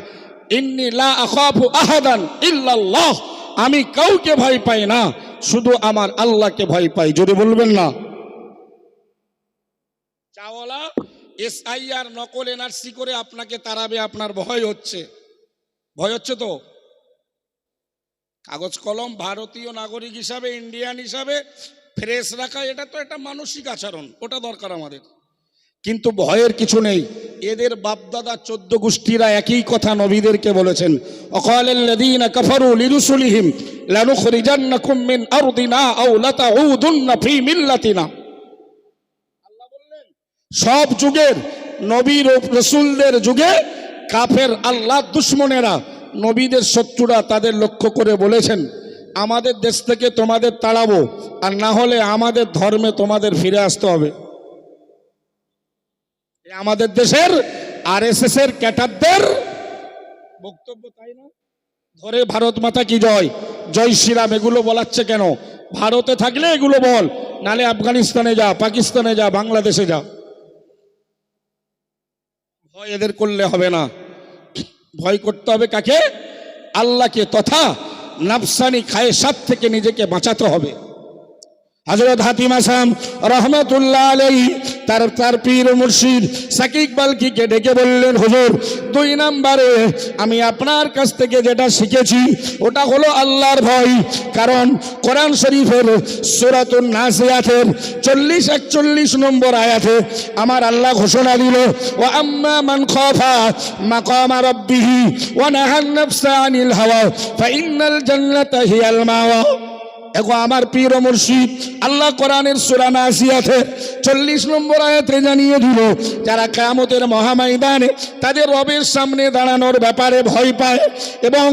ইন্নী লা আখাফু আহাদান ইল্লাল্লাহ, আমি কাউকে ভয় পাই না, শুধু আমার আল্লাহকে ভয় পাই। জোরে বলবেন না। চাওয়ালা SIR নকল NRC করে আপনাকে তাড়াবে, আপনার ভয় হচ্ছে। ভয় হচ্ছে তো? কাগজ কলম ভারতীয় নাগরিক হিসাবে, ইন্ডিয়ান হিসাবে ফ্রেশ রাখা, এটা তো একটা মানসিক আচরণ, ওটা দরকার আমাদের। কিন্তু ভয়ের কিছু নেই। এদের বাপদাদা 14 গোষ্ঠীরা একই কথা নবীদেরকে বলেছেন। অকালাল্লাযীনা কাফারু লিরুসুলিহিম লানুখরিজান্নাকুম মিন আরদিনা আও লাতাউদুন্না ফি মিল্লাতিনা। আল্লাহ বললেন সব যুগের নবীর ও রাসূলদের যুগে কাফের আল্লাহ দুশমনেরা, নবীদের শত্রুরা তাদের লক্ষ্য করে বলেছেন, আমাদের দেশ থেকে তোমাদের তাড়াবো, আর না হলে আমাদের ধর্মে তোমাদের ফিরে আসতে হবে। আমাদের দেশের RSS এর ক্যাডারদের বক্তব্য, তাই না? ধরে ভারত মাতা কি জয়, জয় শ্রীরাম, এগুলো বলাচ্ছে কেন? ভারতে থাকলে এগুলো বল, নালে আফগানিস্তানে যা, পাকিস্তানে যা, বাংলাদেশে যা। ভয় এদের করলে হবে না, ভয় করতে হবে কাকে? আল্লাহকে, তথা নাফসানি খায়েশাত থেকে নিজেকে বাঁচাতে হবে। হযরত হাতিম আসাম রহমাতুল্লাহ আলাইহি তার পীর মুর্শিদ সাকিব বালকিকে ডেকে বললেন, হুজুর 2 নম্বরে আমি আপনার কাছ থেকে যেটা শিখেছি ওটা হলো আল্লাহর ভয়। কারণ কোরআন শরীফের সূরাতুন নাসিয়াতের 40-41 নম্বর আয়াতে আমার আল্লাহ ঘোষণা দিল, ওয়া আম্মা মান খাফা মাকামা রাব্বিহি ওয়া নাহান নাফসা আনিল হাওয়া ফাইন্নাল জান্নাতা হিয়াল মাওয়া। দেখো আমার পীর ও মুর্শিদ আল্লাহ কোরআনের সূরা নাসিয়াতে 40 নম্বর আয়াতে জানিয়ে দিল, যারা কিয়ামতের মহাময়দানে তাদের রবের সামনে দাঁড়ানোর ব্যাপারে ভয় পায় এবং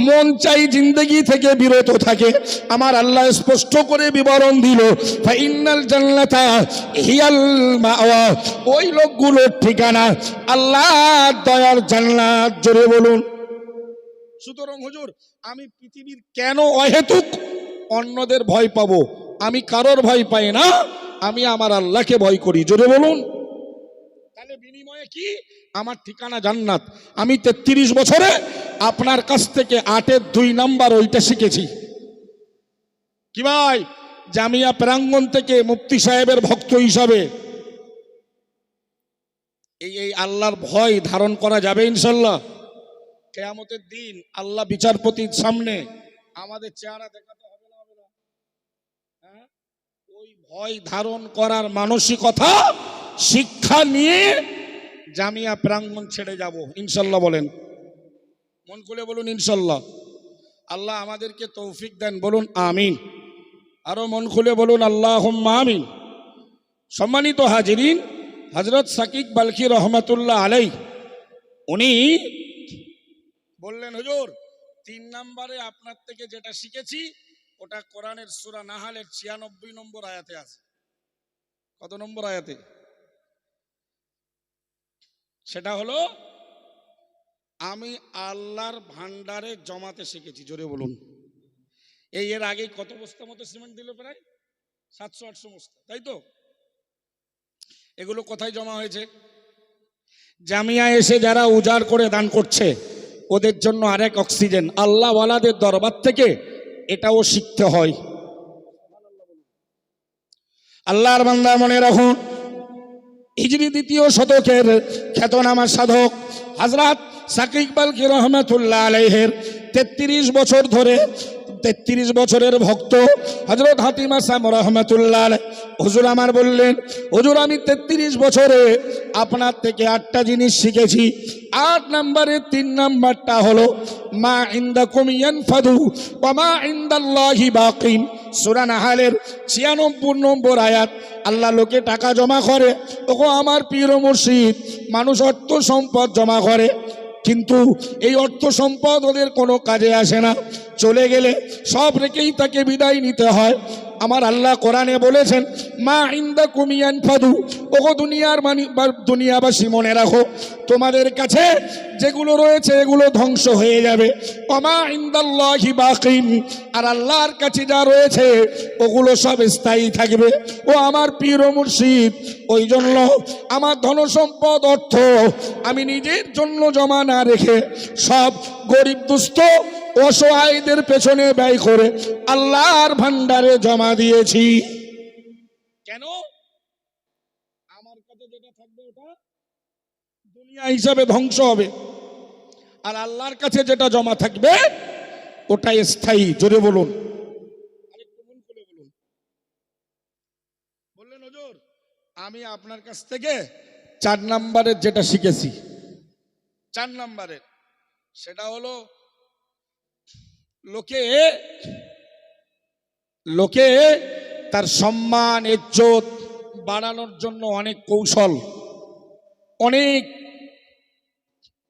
মন চাই জিন্দেগি থেকে বিরত থাকে, আমার আল্লাহ স্পষ্ট করে বিবরণ দিল, ফাইন্নাল জান্নাতা হিয়াল মাওয়া, ওই লোকগুলোর ঠিকানা আল্লাহর দয়ার জান্নাত। জোরে বলুন। সুতরাং হুজুর আমি পৃথিবীর কেন অহেতুক অন্যদের ভয় পাবো? আমি কারোর ভয় পাই না, আমি আমার আল্লাহকে ভয় করি। জোরে বলুন। তাহলে বিনিময়ে কি? আমার ঠিকানা জান্নাত। আমি 33 বছরে আপনার কাছ থেকে 8-এর 2 নাম্বার ওইটা শিখেছি। কি ভাই, জামিয়া প্রাঙ্গণ থেকে মুফতি সাহেবের ভক্ত হিসাবে এই আল্লাহর ভয় ধারণ করা যাবে ইনশাল্লাহ। কিয়ামতের দিন আল্লাহ বিচারপতির সামনে আমাদের চেহারা দেখাতে হবে না, হবে না? হ্যাঁ, ওই ভয় ধারণ করার মানসিকতা শিক্ষা নিয়ে জামিয়া প্রাঙ্গণ ছেড়ে যাব ইনশাল্লাহ। বলেন, মন খুলে বলুন ইনশাল্লাহ। আল্লাহ আমাদেরকে তৌফিক দেন, বলুন আমিন। আরো মন খুলে বলুন আল্লাহুম্মা আমিন। সম্মানিত হাজিরিন, হযরত সাকিব বালকি রহমাতুল্লাহ আলাইহি উনি বললেন, হুজুর 3 নম্বরে আপনার থেকে যেটা শিখেছি ওটা কোরআনের সূরা নাহালের 96 নম্বর আয়াতে আছে। কত নম্বর আয়াতে? সেটা হলো, আমি আল্লাহর ভান্ডারে জমাতে শিখেছি। জোরে বলুন। এর আগে কত বস্তা মতো সিমেন্ট দিল? প্রায় 700-800 বস্তা, তাই তো? এগুলো কোথায় জমা হয়েছে? জামিয়া এসে যারা উজাড় করে দান করছে ওদের জন্য আরেক অক্সিজেন। আল্লাহ ওয়ালাদের দরবার থেকে এটাও শিখতে হয়। আল্লাহর বান্দা মনে রাখুন, হিজরি 2য় শতকের খ্যাতনামা সাধক হযরত সাকিব বালকি রহমাতুল্লাহ আলাইহির 33 বছর ধরে 33 বছরের ভক্ত হযরত হাতিম আসাম রহমাতুল্লাহ আলাইহি হুজুর আমার বললেন, হুজুর আমি 33 বছরে আপনার থেকে 8টা জিনিস শিখেছি। 8 নম্বরে 3 নাম্বারটা হলো মা ইনদাকুম ইয়ানফাদু ওয়া মা ইনদাল্লাহি বাকিন। সূরা নাহালের 96 নম্বর আয়াত। আল্লাহ লোকে টাকা জমা করে, ওগো আমার পীর ও মুর্শিদ, মানুষ অর্থ সম্পদ জমা করে, কিন্তু এই অর্থ সম্পদ ওদের কোনো কাজে আসে না, চলে গেলে সব রেখেই তাকে বিদায় নিতে হয়। আমার আল্লাহ কোরআনে বলেছেন, মা ইনদাকুম ইয়ানফাদু, ওগো দুনিয়াবাসী মনে রাখো, তোমাদের কাছে যেগুলো রয়েছে এগুলো ধ্বংস হয়ে যাবে। ওমা ইনদাল্লাহি বাকিন, আর আল্লাহর কাছে যা রয়েছে ওগুলো সব স্থায়ী থাকবে। ও আমার পীর ও মুর্শিদ, ওই জন্য আমার ধন সম্পদ অর্থ আমি নিজের জন্য জমা না রেখে সব গরিব দুস্থ অসহায়দের পেছনে ব্যয় করে আল্লাহর ভান্ডারে জমা দিয়েছি। কেন? আমার কাছে যেটা থাকবে ওটা দুনিয়া হিসাবে ধ্বংস হবে, আর আল্লাহর কাছে যেটা জমা থাকবে ওটা স্থায়ী। জোরে বলুন, আরেকটু মন খুলে বলুন। বললেন হুজুর আমি আপনার কাছ থেকে 4 নম্বরের যেটা শিখেছি, 4 নম্বরের সেটা হলো লোকে তার সম্মান ইজ্জত বাড়ানোর জন্য অনেক কৌশল,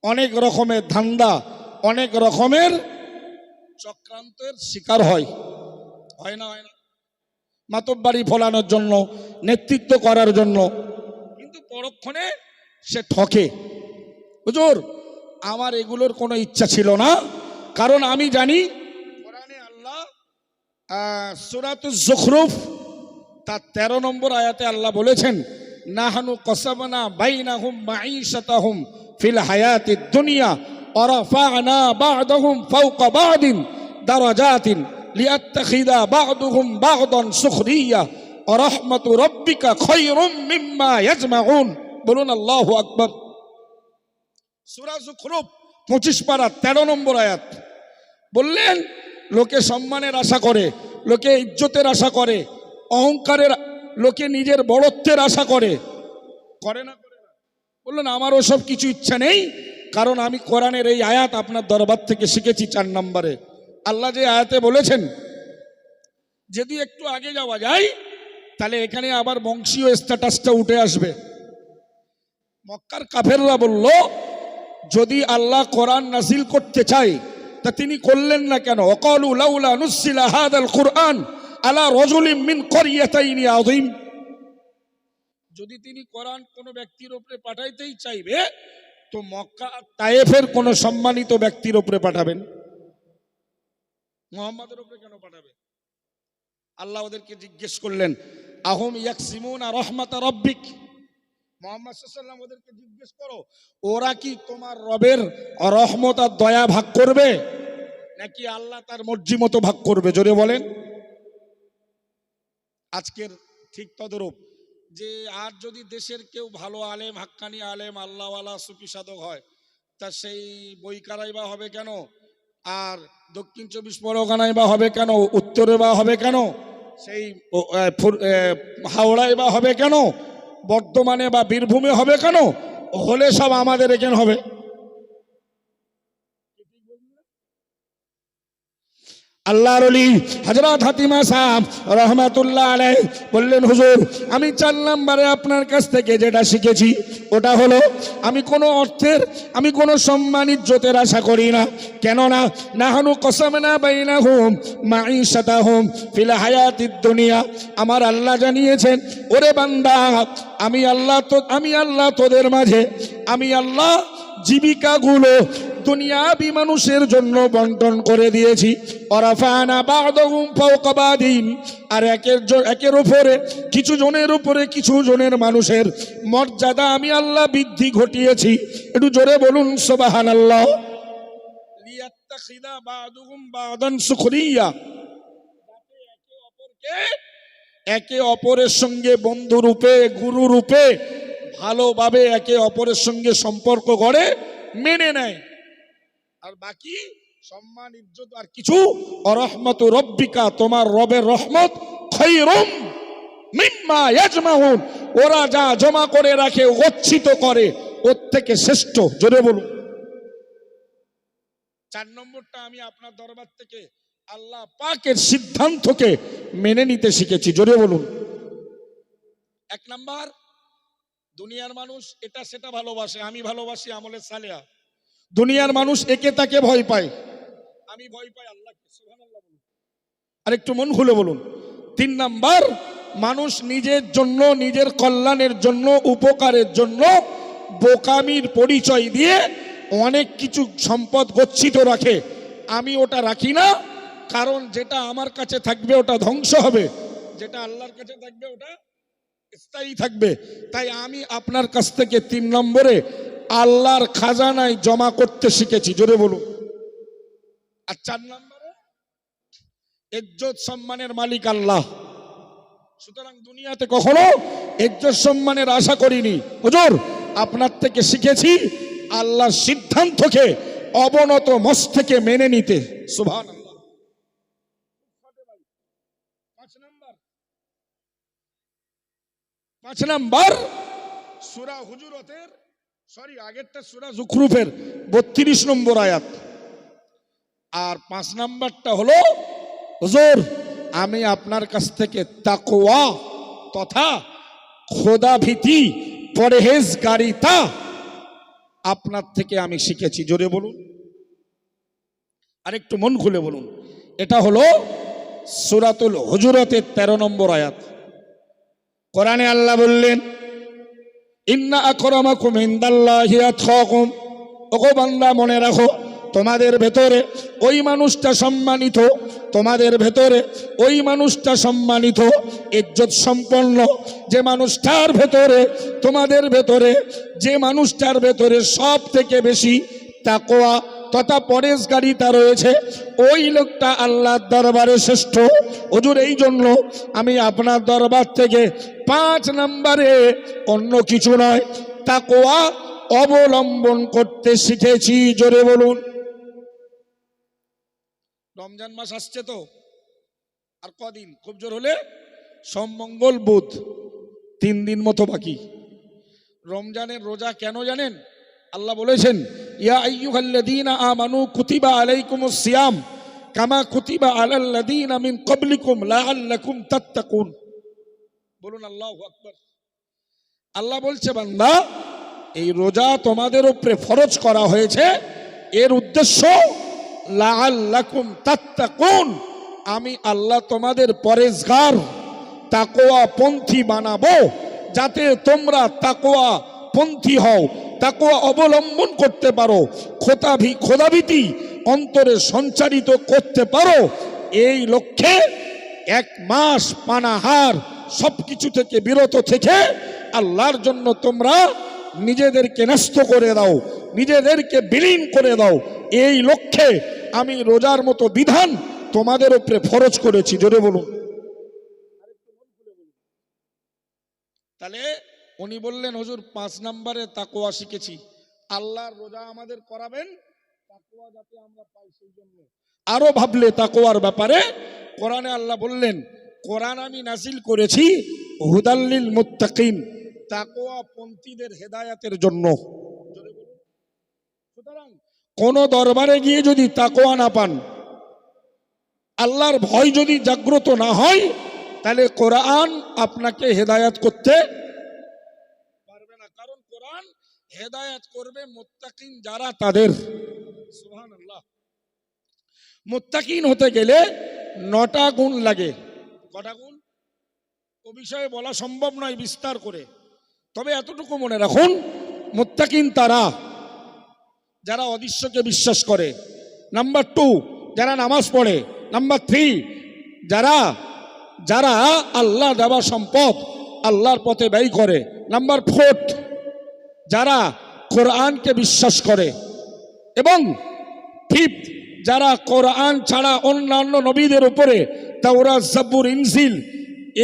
অনেক রকমের ধান্দা, অনেক রকমের চক্রান্তের শিকার হয় না? মাতব্বাড়ি ফলানোর জন্য, নেতৃত্ব করার জন্য, কিন্তু পরক্ষণে সে ঠকে। হুজুর আমার এগুলোর কোনো ইচ্ছা ছিল না, কারণ আমি জানি কোরআনে আল্লাহ সূরাতুজ যুখরুফ তার 13 নম্বর আয়াতে আল্লাহ বলেছেন, নাহনু কসাবনা বাইনাহুম মাঈশাতাহুম ফিল হায়াতিদ দুনিয়া ওয়া রাফা'না বা'দাহুম ফাওকা বা'দিন দারাজাতিন লিয়াত্তাখিযা বা'দুহুম বা'দান সুখরিয়া ওয়া রাহমাতু রাব্বিকা খায়রুম মিম্মা ইয়াজমাউন। বলুন আল্লাহু আকবার। সূরা যুখরুফ 25 পারা 13 নম্বর আয়াত। বললেন লোকে সম্মানের আশা করে, লোকে ইজ্জতের আশা করে, অহংকারের, লোকে নিজের বড়ত্বের আশা করে না? বললেন আমার ওসব কিছু ইচ্ছা নেই, কারণ আমি কোরআনের এই আয়াত আপনার দরবার থেকে শিখেছি। 4 নম্বরে আল্লাহ যে আয়াতে বলেছেন, যদি একটু আগে যাওয়া যায় তাহলে এখানে আবার বংশীয় স্ট্যাটাসটা উঠে আসবে। মক্কার কাফেররা বলল, যদি আল্লাহ কোরআন নাজিল করতে চায় তা তিনি করলেন না কেন? ওয়াকালু লাউলা নুসিলা হাদাল কুরআন আলা রাজুলিন মিন ক্বরিয়াতাইনি আযীম। যদি তিনি কোরআন কোন ব্যক্তির উপরে পাঠাইতেই চাইবে তো মক্কা আর তায়েফের কোন সম্মানিত ব্যক্তির উপরে পাঠাবেন, মুহাম্মাদের উপরে কেন পাঠাবে? আল্লাহ ওদেরকে জিজ্ঞেস করলেন, আহুম ইয়াকসিমুনা রাহমাতা রাব্বিক। মুহাম্মদ সাল্লাল্লাহু আলাইহি ওয়াসাল্লাম ওদেরকে জিজ্ঞেস করো, ওরা কি তোমার রবের রহমত আর দয়া ভাগ করবে, নাকি আল্লাহ তার মর্জি মতো ভাগ করবে? জোরে বলেন। আজকের ঠিক তদরূপ, যে আর যদি দেশের কেউ ভালো আলেম, হাক্কানি আলেম, আল্লাহওয়ালা, সুফি সাধক হয়, তা সেই বইকারাই বা হবে কেন? আর দক্ষিণ 24 পরগনায় বা হবে কেন? উত্তরে বা হবে কেন? সেই হাওড়ায় বা হবে কেন? বর্ধমানে বা বীরভূমে হবে কেন? হলে সব আমাদের এখানে হবে। আল্লাহর ওলি হযরত হাতিমা সাহেব রাহমাতুল্লাহ আলাইহি বললেন, হুজুর আমি 4 নম্বরে আপনার কাছ থেকে যেটা শিখেছি ওটা হলো, আমি কোনো অর্থের, আমি কোনো সম্মান ইজ্জতের আশা করি না। কেননা নাহনু কসামনা বাইনাহুম মাঈশাতাহুম ফিল হায়াতিদ দুনিয়া। আমার আল্লাহ জানিয়েছেন, ওরে বান্দা আমি আল্লাহ তোদের মাঝে, আমি আল্লাহ জীবিকাগুলো দুনিয়াবি মানুষের জন্য বন্টন করে দিয়েছি। ওরাফানা বা'দাহুম ফাওকা বা'দিন, আর একের উপরে কিছু জনের উপরে কিছু জনের মানুষের মর্যাদা আমি আল্লাহ বৃদ্ধি ঘটিয়েছি। একটু জোরে বলুন সুবহানাল্লাহ। লিয়াত্তাখিযা বা'দুহুম বা'দান সুখরিয়া, একে অপরের সঙ্গে বন্ধু রূপে, গুরু রূপে ভালোভাবে একে অপরের সঙ্গে সম্পর্ক গড়ে মেনে নেয়। আর বাকি সম্মান ইজ্জত আর কিছু, রহমতু রব্বিকা, তোমার রবের রহমত, খায়রুম মিম্মা ইয়াজমাউন, ওরা যা জমা করে রাখে, গচ্ছিত করে, ওর থেকে শ্রেষ্ঠ। জোরে বলুন। 4 নম্বরটা আমি আপনার দরবার থেকে আল্লাহ পাকের সিদ্ধান্তকে মেনে নিতে শিখেছি। জোরে বলুন। 1 নাম্বার, দুনিয়ার মানুষ এটা সেটা ভালোবাসে, আমি ভালোবাসি আমলে সালেহা। দুনিয়ার মানুষ একে তাকে ভয় পায়, আমি ভয় পাই আল্লাহকে। সুবহানাল্লাহ বলুন। আরেকটু মন খুলে বলুন। 3 নাম্বার, মানুষ নিজের জন্য, নিজের কল্যাণের জন্য, উপকারের জন্য বোকামির পরিচয় দিয়ে অনেক কিছু সম্পদ গচ্ছিত রাখে। আমি ওটা রাখি না, কারণ যেটা আমার কাছে থাকবে ওটা ধ্বংস হবে, যেটা আল্লাহর কাছে থাকবে ওটা স্থায়ী থাকবে। তাই আমি আপনার কাছ থেকে 3 নম্বরে আল্লাহর খাজানায় জমা করতে শিখেছি। জোরে বলুন। আর 4 নম্বরে ইজ্জত সম্মানের মালিক আল্লাহ, সুতরাং দুনিয়াতে কখনো ইজ্জত সম্মানের আশা করিনি। হুজুর আপনার থেকে শিখেছি আল্লাহর সিদ্ধান্তকে অবনত মস্তকে মেনে নিতে। সুবহানাল্লাহ। 5 নাম্বার সূরা হুজুরাতের আগেরটা সূরা যুখরুফের 32 নম্বর আয়াত। আর 5 নাম্বারটা হলো হুজুর আমি আপনার কাছ থেকে তাকওয়া তথা খোদা ভীতি পরহেজগারিতা আপনার থেকে আমি শিখেছি। জোরে বলুন, আর একটু মন খুলে বলুন। এটা হলো সূরাতুল হুজুরাতের 13 নম্বর আয়াত। কোরআনে আল্লাহ বললেন ইন্না আকরামাকুম ইনদাল্লাহি আতকাকুম। ওগো বান্দা মনে রাখো তোমাদের ভেতরে ওই মানুষটা সম্মানিত, তোমাদের ভেতরে ওই মানুষটা সম্মানিত ইজ্জত সম্পন্ন, যে মানুষটার ভেতরে তোমাদের ভেতরে যে মানুষটার ভেতরে সব থেকে বেশি তাকওয়া তথা পরেশগারিতা রয়েছে, ওই লোকটা আল্লাহর দরবারে শ্রেষ্ঠ। হুজুর এই জন্য আমি আপনার দরবার থেকে 5 নম্বরে অন্য কিছু নয় তাকওয়া অবলম্বন করতে শিখেছি। জোরে বলুন। রমজান মাস আসছে তো, আর কদিন, খুব জোর হলে সোম মঙ্গল বুধ 3 দিন মতো বাকি। রমজানের রোজা কেন জানেন? আল্লাহ বলেছেন ইয়া আইয়ুহাল্লাযীনা আমানু কুতিবা আলাইকুমুস সিয়াম কামা কুতিবা আলাল্লাযীনা মিন ক্বাবলিকুম লাআল্লাকুম তাত্তাকুন। বলুন আল্লাহু আকবার। আল্লাহ বলছে বান্দা এই রোজা তোমাদের উপরে ফরজ করা হয়েছে, এর উদ্দেশ্য লাআল্লাকুম তাত্তাকুন, আমি আল্লাহ তোমাদের পরেশগার তাকওয়া পন্থী বানাবো, যাতে তোমরা তাকওয়া পন্থী হও, তাকওয়া অবলম্বন করতে পারো, খোদাভীতি অন্তরে সঞ্চারিত করতে পারো। এই লক্ষ্যে 1 মাস পানাহার সবকিছু থেকে বিরত থেকে আল্লাহর জন্য তোমরা নিজেদেরকে ন্যস্ত করে দাও, নিজেদেরকে বিলীন করে দাও। এই লক্ষ্যে আমি রোজার মতো বিধান তোমাদের উপরে ফরজ করেছি। জোরে বলুন। তাহলে উনি বললেন হুজুর 5 নম্বরে তাকওয়া শিখেছি, আল্লাহর রোজা আমাদের করাবেন তাকওয়া যাতে আমরা পাই, সেই জন্য আরো ভাবলে তাকওয়ার ব্যাপারে কোরআনে আল্লাহ বললেন কোরআন আমি নাজিল করেছি হুদাল্লিল মুত্তাকিন, তাকওয়া পন্থীদের হেদায়েতের জন্য। সুতরাং কোন দরবারে গিয়ে যদি তাকওয়া না পান, আল্লাহর ভয় যদি জাগ্রত না হয়, তাহলে কোরআন আপনাকে হেদায়েত করতে পারবে না। কারণ কোরআন হেদায়েত করবে মুত্তাকিন যারা তাদের। সুবহানাল্লাহ। মুত্তাকিন হতে গেলে 9টা গুণ লাগে। কটা গুণ? ও বিষয়ে বলা সম্ভব নয় বিস্তার করে, তবে এতটুকু মনে রাখুন মুত্তাকিন তারা যারা অদৃশ্যকে বিশ্বাস করে। নাম্বার 2 যারা নামাজ পড়ে। নাম্বার 3 যারা যারা আল্লাহ দেওয়া সম্পদ আল্লাহর পথে ব্যয় করে। নাম্বার 4 যারা কোরআনকে বিশ্বাস করে। এবং 5 যারা কোরআন ছাড়া অন্যান্য নবীদের উপরে তাওরাত জাবুর ইনজিল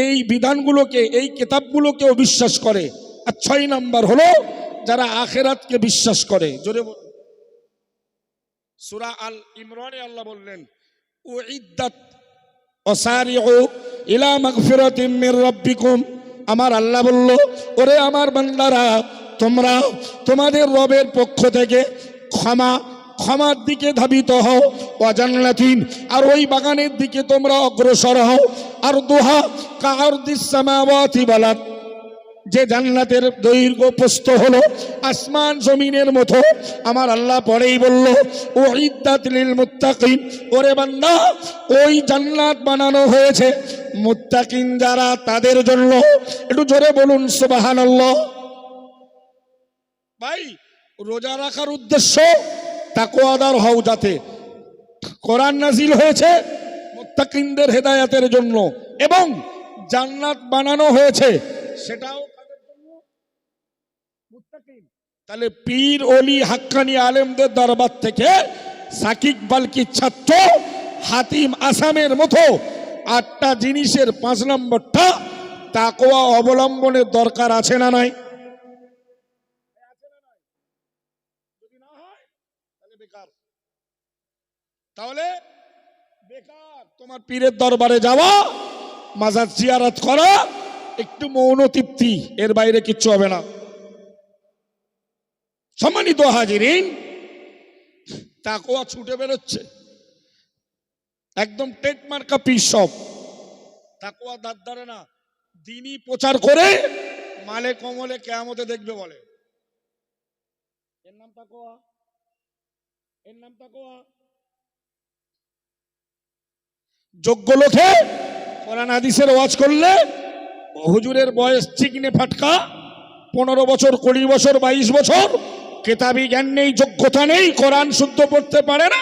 এই বিধানগুলোকে এই কিতাবগুলোকেও বিশ্বাস করে। আর 6 নাম্বার হলো যারা আখিরাতকে বিশ্বাস করে। জোরে বলুন। সূরা আল ইমরানে আল্লাহ বললেন উইদ্দাত ওয়াসারিউ ইলা মাগফিরাতিম মির রাব্বিকুম। আমার আল্লাহ বলল ওরে আমার বান্দারা তোমরা তোমাদের রবের পক্ষ থেকে ক্ষমার দিকে ধাবিত হও, ওয়া জান্নাতিন আর ওই বাগানের দিকে তোমরা অগ্রসর হও। আর দুহা কাআরদিস সামাওয়াতি ওয়াল আরদ, যে জান্নাতের দৈর্ঘ্য প্রস্থ হলো আসমান জমিনের মতো। আমার আল্লাহ পরেই বলল উইদ্দাত লিল মুত্তাকিন, ওরে বান্দা ওই জান্নাত বানানো হয়েছে মুত্তাকিন যারা তাদের জন্য। একটু জোরে বলুন সুবহানাল্লাহ। ভাই রোজা রাখার উদ্দেশ্য তাকওয়াদার হও, যাতে কোরআন নাজিল হয়েছে মুত্তাকিনদের হেদায়েতের জন্য, এবং জান্নাত বানানো হয়েছে সেটাও কাদের জন্য? মুত্তাকিন। তাহলে পীর ওলি হাক্কানি আলেমদের দরবার থেকে সাকিব বালকি ছাত্র হাতিম আসামের মতো 8টা জিনিসের 5 নম্বরটা তাকওয়া অবলম্বনের দরকার আছে না নাই? যদি না হয় তাহলে বেকার। তাহলে বেকার তোমার পীরের দরবারে যাওয়া, মাজার জিয়ারত করা, একটু মৌন তৃপ্তি, এর বাইরে কিচ্ছু হবে না। সম্মানিত হাজিরিন, তাকওয়া ছুটে বেরোচ্ছে, একদম টেক মার্কা পীর সব। তাকওয়া দাঁত ধরে না, দিনই প্রচার করে মালে কমলে কেয়ামতে দেখবে বলে। এর নাম তাকওয়া, এর নাম তাকওয়া। যোগ্য লোকে কোরআন হাদিসের ওয়াজ করলে, হুজুরের বয়স চিকনে ফাটকা, 15 বছর, 20 বছর, 22 বছর, কেতাবি জ্ঞান নেই, যোগ্যতা নেই, কোরআন শুদ্ধ পড়তে পারে না,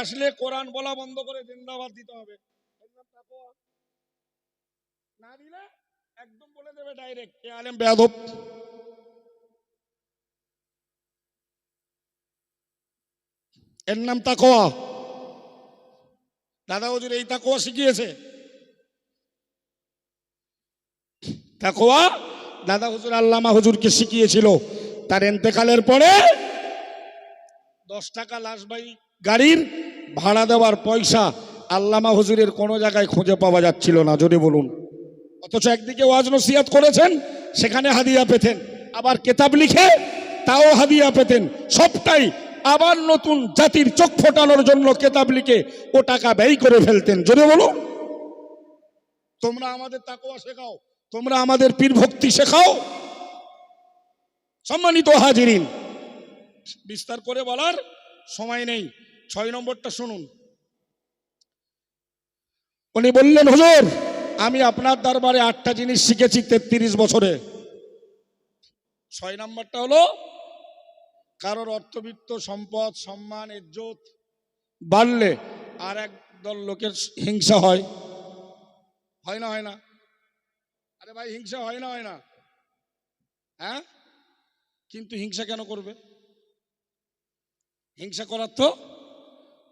আসলে কোরআন বলা বন্ধ করে জিন্দাবাদ দিতে হবে। না দিলে একদম বলে দেবে ডাইরেক্ট, এ আলেম বেয়াদব। এর নাম তাকওয়া। দাদা হুজুর এই তাকওয়া শিখিয়েছে। তাকওয়া দাদা হুজুর আল্লামা হুজুরকে শিখিয়েছিল। তার ইন্তেকালের পরে 10 টাকা লাশবাহী গাড়ির ভাড়া দেওয়ার পয়সা আল্লামা হুজুরের কোনো জায়গায় খুঁজে পাওয়া যাচ্ছিল না, জোরে বলুন। অথচ একদিকে ওয়াজ নসিহত করেছেন, সেখানে হাদিয়া পেতেন, আবার কিতাব লিখে তাও হাদিয়া পেতেন, সবটাই আবার নতুন জাতির চোখ ফোটানোর জন্য কিতাব লিখে ও টাকা ব্যয় করে ফেলতেন, জোরে বলুন। তোমরা আমাদের তাকওয়া শেখাও, তোমরা আমাদের পীর ভক্তি শেখাও। সম্মানিত হাজিরিন, বিস্তার করে বলার সময় নেই, 6 নম্বরটা শুনুন। উনি বললেন, হুজুর আমি আপনার দরবারে 8টা জিনিস শিখেছি 33 বছরে। 6 নম্বরটা হলো, কারোর অর্থবিত্ত, সম্পদ, সম্মান, ইজ্জত বাড়লে আর এক দল লোকের হিংসা হয়, হয় না? হয় না? আরে ভাই হিংসা হয় না? হয় না? হ্যাঁ, কিন্তু হিংসা কেন করবে? হিংসা করার তো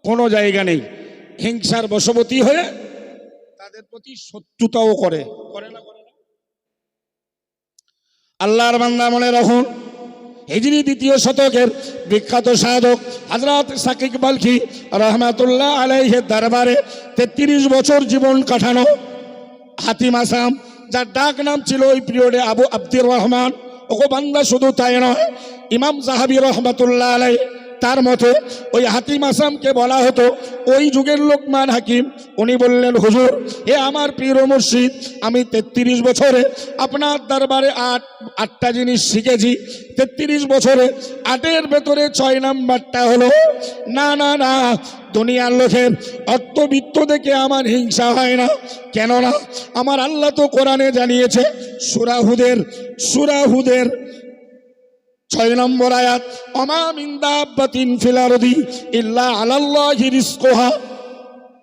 কোনো জায়গা নেই। হিংসার বশবর্তী হয়ে তাদের প্রতি শত্রুতাও করে, করে না? করে না? আল্লাহর বান্দা মনে রাখুন, হিজরি 2য় শতকের বিখ্যাত সাধক হযরত সাকিব বালখি রহমাতুল্লাহ আলাইহির দরবারে 33 বছর জীবন কাটানো হাতিম আসাম, যার ডাক নাম ছিল ওই পিরিয়ডে আবু আব্দুর রহমান। ওগো বান্দা, শুধু তাই নয়, ইমাম যাহাবী রহমাতুল্লাহ আলাইহি তার মতে ওই হাতিম আসামকে বলা হতো ওই যুগের লোকমান হাকিম। উনি বললেন, হুজুর এ আমার পীর ও মুর্শিদ, আমি 33 বছরে আপনার দরবারে 8টা জিনিস শিখেছি। 33 বছরে 8-এর ভেতরে 6 নাম্বারটা হলো, না না না, দুনিয়ার লোকের অর্থবিত্ত দেখে আমার হিংসা হয় না। কেননা আমার আল্লাহ তো কোরআনে জানিয়েছে, সূরা হুদের 6 নম্বর আয়াত, ওমা মিন দাব্বাতিন ফিল আরদি ইল্লা আলাল্লাহি রিজকুহা।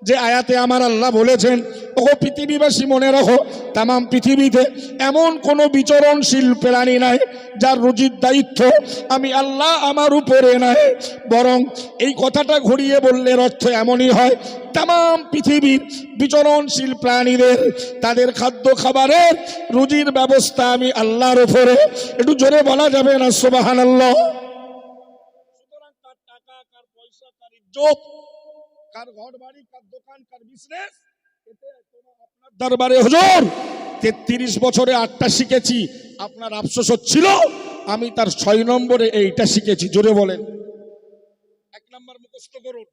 যে আয়াতে আমার আল্লাহ বলেছেন, ও পৃথিবীবাসী মনে রাখো, তাম পৃথিবীতে এমন কোনো বিচরণশীল প্রাণী নাই যার রুজির দায়িত্ব আমি আল্লাহ আমার উপরে নাই। বরং এই কথাটা ঘুরিয়ে বললে অর্থ এমনই হয়, তাম পৃথিবীর বিচরণশীল প্রাণীদের তাদের খাদ্য খাবারের রুজির ব্যবস্থা আমি আল্লাহর উপরে। একটু জোরে বলা যাবে না সুবহানাল্লাহ? সুতরাং কার টাকা, কার পয়সা, কার ইজ্জত, কার ঘর বাড়ি, কার দোকান, কার বিজনেস, এতে আপনার দরবারে হুজুর 33 বছরে 8টা শিখেছি, আপনার আফসোস হচ্ছিল, আমি তার 6 নম্বরে এইটা শিখেছি। জোরে বলেন। 1 নম্বর মুখস্থ করুন,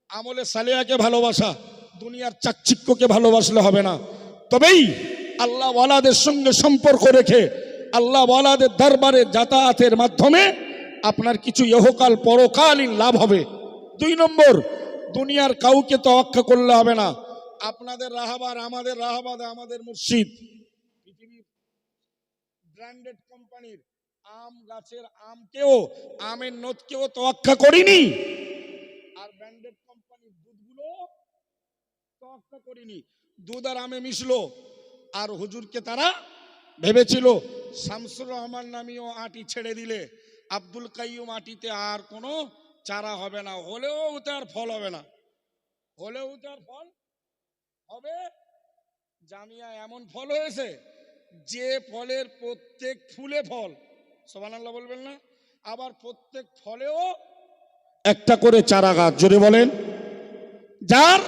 আমলে সালেহাকে ভালোবাসা, দুনিয়ার চাকচিক্যকে ভালোবাসলে হবে না। তবেই আল্লাহ ওয়ালাদের সঙ্গে সম্পর্ক রেখে আল্লাহ ওয়ালাদের দরবারে যাতায়াতের মাধ্যমে আপনার কিছু ইহকাল পরকালীন লাভ হবে। 2 নম্বর, দুনিয়ার কাউকে তোয়াক্কা করলে হবে না। আপনাদের রাহাবার, আমাদের রাহাবাদ, আমাদের মুর্শিদ পৃথিবীর ব্র্যান্ডেড কোম্পানির আম গাছের আমকেও, আমের নদকেও তোয়াক্কা করিনি, আর ব্র্যান্ডেড কোম্পানির দুধগুলো তোয়াক্কা করিনি। দুধ আর আমে মিশলো, আর হুজুরকে তারা ভেবেছিল শামসুর রহমান নামীয় আটি ছেড়ে দিলে আব্দুল কাইয়ুম আটিতে আর কোনো চারা হবে না, হলেও ওতে আর ফল হবে না, হলেও ওতে আর ফল হবে। জামিয়া এমন ফল হয়েছে যে ফলের প্রত্যেক ফুলে ফল, সুবহানাল্লাহ বলবেন না? আবার প্রত্যেক ফলেও একটা করে চারা গাছ, জোরে বলেন। যার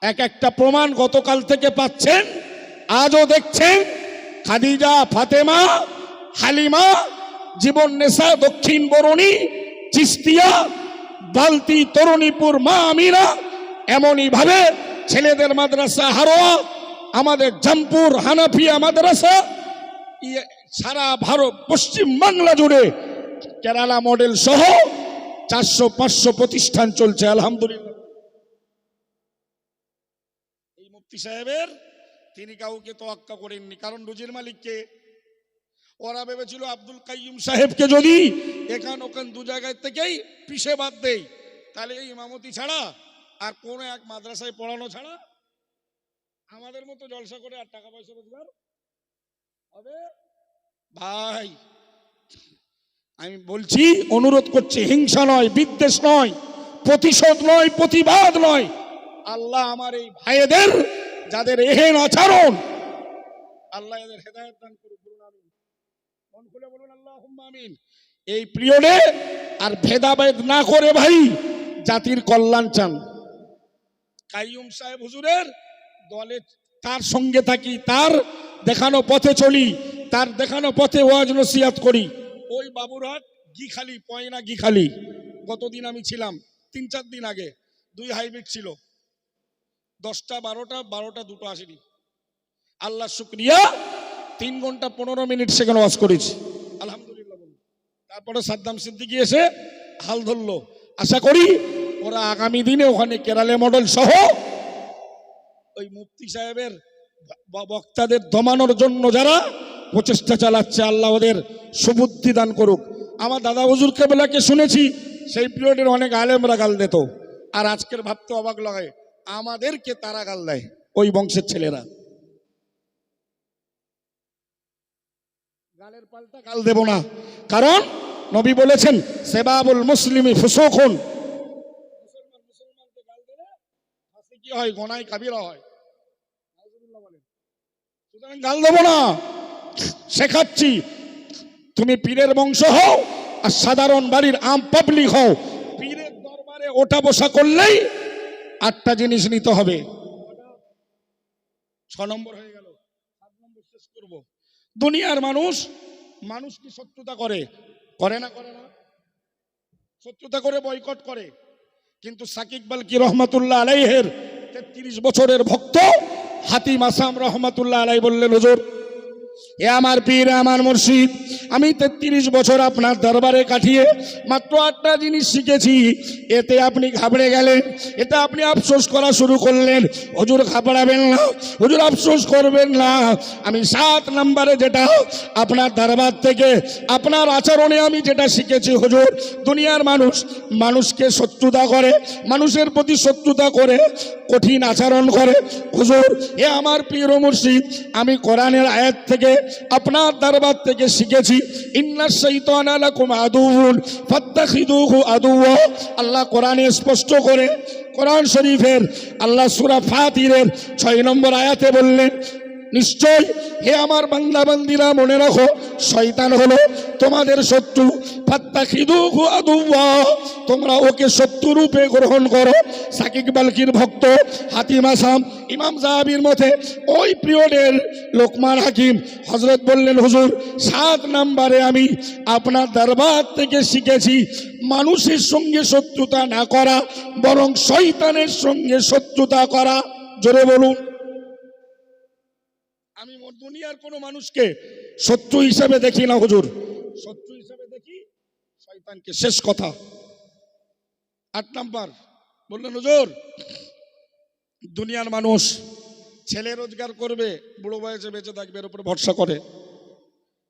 এক একটা প্রমাণ গতকাল থেকে পাচ্ছেন, আজও দেখছেন। খাদিজা, ফাতেমা, হালিমা, জীবন নেশা, দক্ষিণ বরণী, চিস্তিয়া, বালতি, তরুণীপুর, মা আমিনা, এমনই ভাবে ছেলেদের মাদ্রাসা হারোয়া, আমাদের জামপুর হানাফিয়া মাদ্রাসা, সারা ভারত পশ্চিম বাংলা জুড়ে কেরালা মডেল সহ 400-500 প্রতিষ্ঠান চলছে, আলহামদুলিল্লাহ। এই মুফতি সাহেবের তিনি কাউকে তোয়াক্কা করেননি, কারণ রুজির মালিককে। ওরা ভেবেছিল আব্দুল কাইয়ুম সাহেবকে যদি এখান ওখান দু জায়গায় থেকেই পিষে বাদ দেই, তাহলে এই ইমামতি ছাড়া আর কোনো এক মাদ্রাসায় পড়ানো ছাড়া আমাদের মতো জলসা করে আর টাকা পয়সা রোজগার হবে। ভাই আমি বলছি, অনুরোধ করছি, হিংসা নয়, বিদ্বেষ নয়, প্রতিশোধ নয়, প্রতিবাদ নয়। আল্লাহ আমার এই ভাইদের যাদের এহেন আচরণ, আল্লাহ এদের হেদায়েত দান করুন, বলুন আমিন। মন খুলে বলুন আল্লাহুম্মা আমিন। এই পিরিয়ডে আর ভেদাভেদ না করে ভাই জাতির কল্যাণ চান। কাইয়ুম সাহেব হুজুরের দলে তার সঙ্গে থাকি, তার দেখানো পথে চলি, তার দেখানো পথে ওয়াজ নসিহত করি। ওই বাবুরহাট গিখালি, পয়না গিখালি, গতদিন আমি ছিলাম 3-4 দিন আগে, 2 হাইব্রিড ছিল, 10টা 12টা 2টো আসেনি। আল্লাহ শুকরিয়া, 3 ঘন্টা 15 মিনিট সেখানে ওয়াজ করেছি, আলহামদুলিল্লাহ বলুন। তারপরে সাদ্দাম সিদ্দিকী এসে হাল ধরলো। আশা করি ওরা আগামী দিনে ওখানে কেরালে মডেল সহ ওই মুফতি সাহেবের বক্তাদের দমানোর জন্য যারা প্রচেষ্টা চালাচ্ছে, আল্লাহ ওদের সুবুদ্ধি দান করুক। আমার দাদা হুজুর কেবলাকে শুনেছি, সেই পিরিয়ডের অনেক আলেমরা গাল দিত, আর আজকের ভাবতে অবাক লাগায় আমাদেরকে তারা গাল দেয়, ওই বংশের ছেলেরা। গালের পাল্টা গাল দেব না, কারণ নবী বলেছেন সেবাবুল মুসলিমি ফুসুকুন। মুসলমানকে গাল দিলে ফাঁসি কি হয়, গোনায় কাবিরা হয়। সুতরাং গাল দেব না, শেখাচ্ছি। তুমি পীরের বংশ হও আর সাধারণ বাড়ির আম পাবলিক হও, পীরের দরবারে ওঠা বসা করলেই 8টা জিনিস নিতে হবে। 6 নম্বর হয়ে গেল, 7 নম্বর শেষ করব। দুনিয়ার মানুষ কি শত্রুতা করে? করে না? শত্রুতা করে, বয়কট করে। কিন্তু সাকিব বালকি রহমাতুল্লাহ আলাইহের 33 বছরের ভক্ত হাতিম আসাম রহমাতুল্লাহ আলাই বললেন, হুজুর, এ আমার পীর, আমার মুর্শিদ, আমি 33 বছর আপনার দরবারে কাটিয়ে মাত্র 8টা জিনিস শিখেছি, এতে আপনি ঘাবড়ে গেলেন, এতে আপনি আফসোস করা শুরু করলেন। হুজুর ঘাবড়াবেন না, হুজুর আফসোস করবেন না। আমি 7 নম্বরে যেটা আপনার দরবার থেকে আপনার আচরণে আমি যেটা শিখেছি, হুজুর, দুনিয়ার মানুষকে শত্রুতা করে, মানুষের প্রতি শত্রুতা করে, কঠিন আচরণ করে। হুজুর, এ আমার পীর ও মুর্শিদ, আমি কোরআনের আয়াত থেকে আপনার দরবার থেকে শিখেছি, ইন্নাশ শাইতানা লাকুম আদুউন ফাত্তাখিদুহু আদুওয়া। আল্লাহ কোরআনে স্পষ্ট করে, কোরআন শরীফের আল্লাহ সূরা ফাতিরের 6 নম্বর আয়াতে বললেন, নিশ্চয় হে আমার বান্দা বান্দিরা, মনে রাখো, শয়তান হলো তোমাদের শত্রু। ফাত্তাখিদুহু আদুওয়া, তোমরা ওকে শত্রু রূপে গ্রহণ করো। সাকিব বালকির ভক্ত হাতিম আসাম ইমাম যাহাবীর মতে ওই পিরিয়ডের লোকমান হাকিম হযরত বললেন, হুজুর, 7 নম্বরে আমি আপনার দরবার থেকে শিখেছি মানুষের সঙ্গে শত্রুতা না করা, বরং শয়তানের সঙ্গে শত্রুতা করা। জোরে বলুন। আমি দুনিয়ার কোনো মানুষকে শত্রু হিসেবে দেখি না হুজুর, শত্রু হিসেবে দেখি শয়তানকে। শেষ কথা, 8 নাম্বার বললেন, হুজুর, দুনিয়ার মানুষ ছেলে রোজগার করবে, বুড়ো বয়সে বেঁচে থাকবে, এর উপরে ভরসা করে।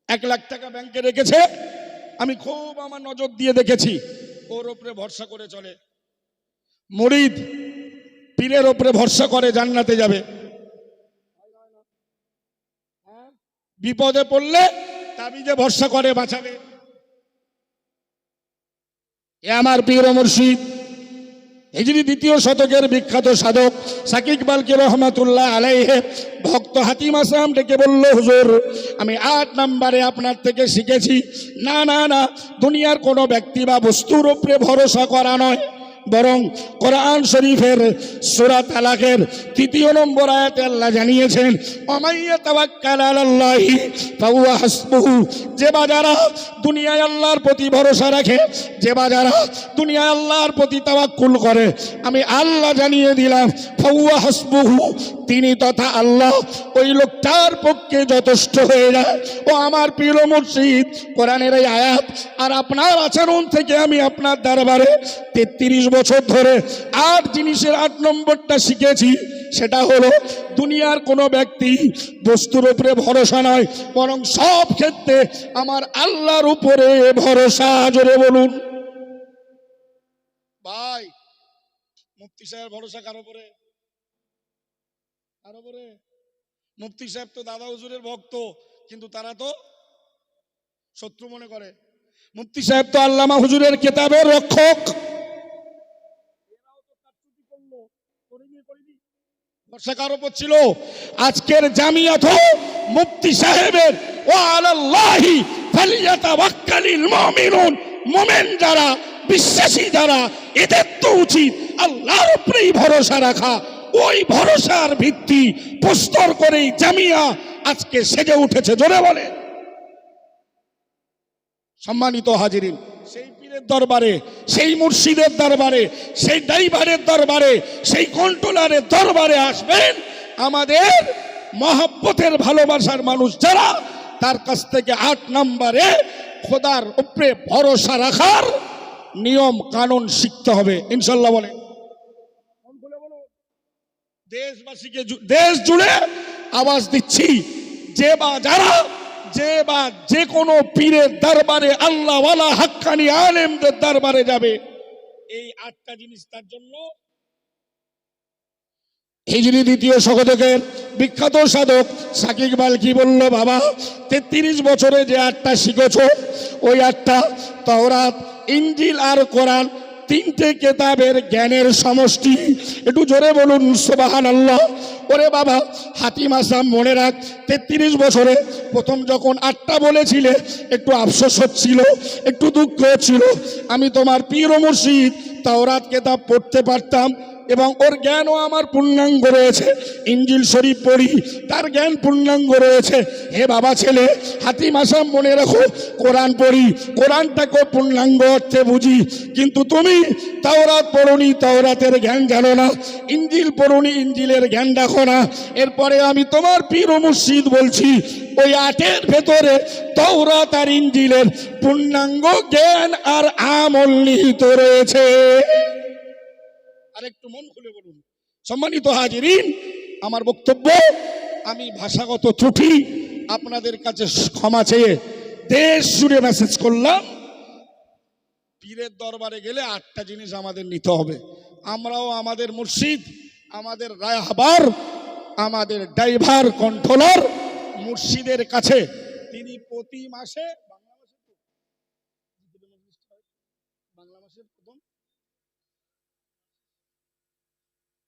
1 লাখ টাকা ব্যাংকে রেখেছে, আমি খুব আমার নজর দিয়ে দেখেছি, ওর উপরে ভরসা করে চলে। মুরিদ পীরের উপরে ভরসা করে জান্নাতে যাবে, বিপদে পড়লে তাবিজে ভরসা করে বাঁচাবে। এ আমার পীর ও মুর্শিদ, হিজরি দ্বিতীয় শতকের বিখ্যাত সাধক সাকিব বালকি রহমাতুল্লাহ আলাইহি ভক্ত হাতিম আসাম ডেকে বলল, হুজুর আমি 8 নম্বরে আপনার থেকে শিখেছি, না না না, দুনিয়ার কোনো ব্যক্তি বা বস্তুর উপরে ভরসা করা নয়, বরং কোরআন শরীফের সূরা তালাকের 3 নম্বর আয়াতে আল্লাহ জানিয়েছেন, ওমাইয়া তাওয়াক্কাল আলাল্লাহি ফাহুয়া হাসবুহু, যে বাজারা দুনিয়ায় আল্লাহর প্রতি ভরসা রাখে, যে বাজারা দুনিয়ায় আল্লাহর প্রতি তাওয়াক্কুল করে, আমি আল্লাহ জানিয়ে দিলাম ফাহুয়া হাসবুহু, তিনি তথা আল্লাহ ওই লোকটার পক্ষে যথেষ্ট হয়ে যায়। ও আমার প্রিয় মুর্শিদ, কোরআনের এই আয়াত আর আপনার আচরণ থেকে আমি আপনার দরবারে 33 বছর ধরে 8 জিনিসের 8 নম্বরটা শিখেছি। সেটা হলো দুনিয়ার কোনো ব্যক্তি বস্তুর উপরে ভরসা নয়, বরং সব ক্ষেত্রে আমার আল্লাহর উপরে ভরসা। জোরে বলুন ভাই, মুফতি সাহেব ভরসা কার উপরে? কার উপরে? মুফতি সাহেব তো দাদা হুজুরের ভক্ত, কিন্তু তারা তো শত্রু মনে করে। মুফতি সাহেব তো আল্লামা হুজুরের কিতাবের রক্ষক। ভরসা কার উপর ছিল? আজকের জামিয়াত মুফতি সাহেবের ও আলাল্লাহি ফালিয়াতাওয়াক্কালিল মুমিনুন, মুমিন যারা, বিশ্বাসী যারা, এদের তো উচিত আল্লাহর উপরেই ভরসা রাখা। ওই ভরসার ভিত্তি প্রস্তর করেই জামিয়া আজকে সেজে উঠেছে। জোরে বলে সম্মানিত হাজিরিন, সেই পীরের দরবারে, সেই মুর্শিদের দরবারে, সেই ড্রাইভারের দরবারে, সেই কন্ট্রোলারের দরবারে আসবেন আমাদের মহব্বতের ভালোবাসার মানুষ যারা, তার কাছ থেকে 8 নম্বরে খোদার উপরে ভরসা রাখার নিয়ম কানুন শিখতে হবে ইনশাল্লাহ। বলে দেশবাসীকে, দেশ জুড়ে আওয়াজ দিচ্ছি, যে বা যারা, যে বা যে কোনো পীরের দরবারে, আল্লাহওয়ালা হাক্কানি আলেমদের দরবারে যাবে, এই 8টা জিনিস তার জন্য। হিজরি দ্বিতীয় শতকের বিখ্যাত সাধক সাকিব বালকি বলল, বাবা 33 বছরে যে 8টা শিখেছো, ওই 8টা তাওরাত, ইনজিল আর কোরআন, 3টে কেতাবের জ্ঞানের সমষ্টি। একটু জোরে বলুন সুবহানাল্লাহ। ওরে বাবা হাতিম আসাম, মনে রাখ, 33 বছরে প্রথম যখন 8টা বলেছিলে একটু আফসোস হচ্ছিল, একটু দুঃখ হচ্ছিল। আমি তোমার পীর ও মুর্শিদ তাওরাত কেতাব পড়তে পারতাম এবং ওর জ্ঞানও আমার পূর্ণাঙ্গ রয়েছে। ইনজিল শরীফ পড়ি, তার জ্ঞান পূর্ণাঙ্গ রয়েছে। হে বাবা ছেলে হাতিম আসাম, মনে রাখো, কোরআন পড়ি, কোরআনটাকে পূর্ণাঙ্গ অর্থে বুঝি, কিন্তু তুমি তাওরাত পড়নি, তাওরাতের জ্ঞান জানো না। ইনজিল পড়নি, ইনজিলের জ্ঞান রাখো না। এরপরে আমি তোমার পীর ও মুর্শিদ বলছি, ওই 8-এর ভেতরে তাওরাত আর ইনজিলের পূর্ণাঙ্গ জ্ঞান আর আমল নিহিত রয়েছে। আরেকটু মন খুলে বলুন সম্মানিত হাজিরিন। আমার বক্তব্য, আমি ভাষাগত ত্রুটি আপনাদের কাছে ক্ষমা চেয়ে দেশ জুড়ে মেসেজ করলাম, পীরের দরবারে গেলে 8টা জিনিস আমাদের নিতে হবে। আমরাও আমাদের মুর্শিদ, আমাদের রায়হাবার, আমাদের ড্রাইভার কন্ট্রোলার মুর্শিদের কাছে, তিনি প্রতি মাসে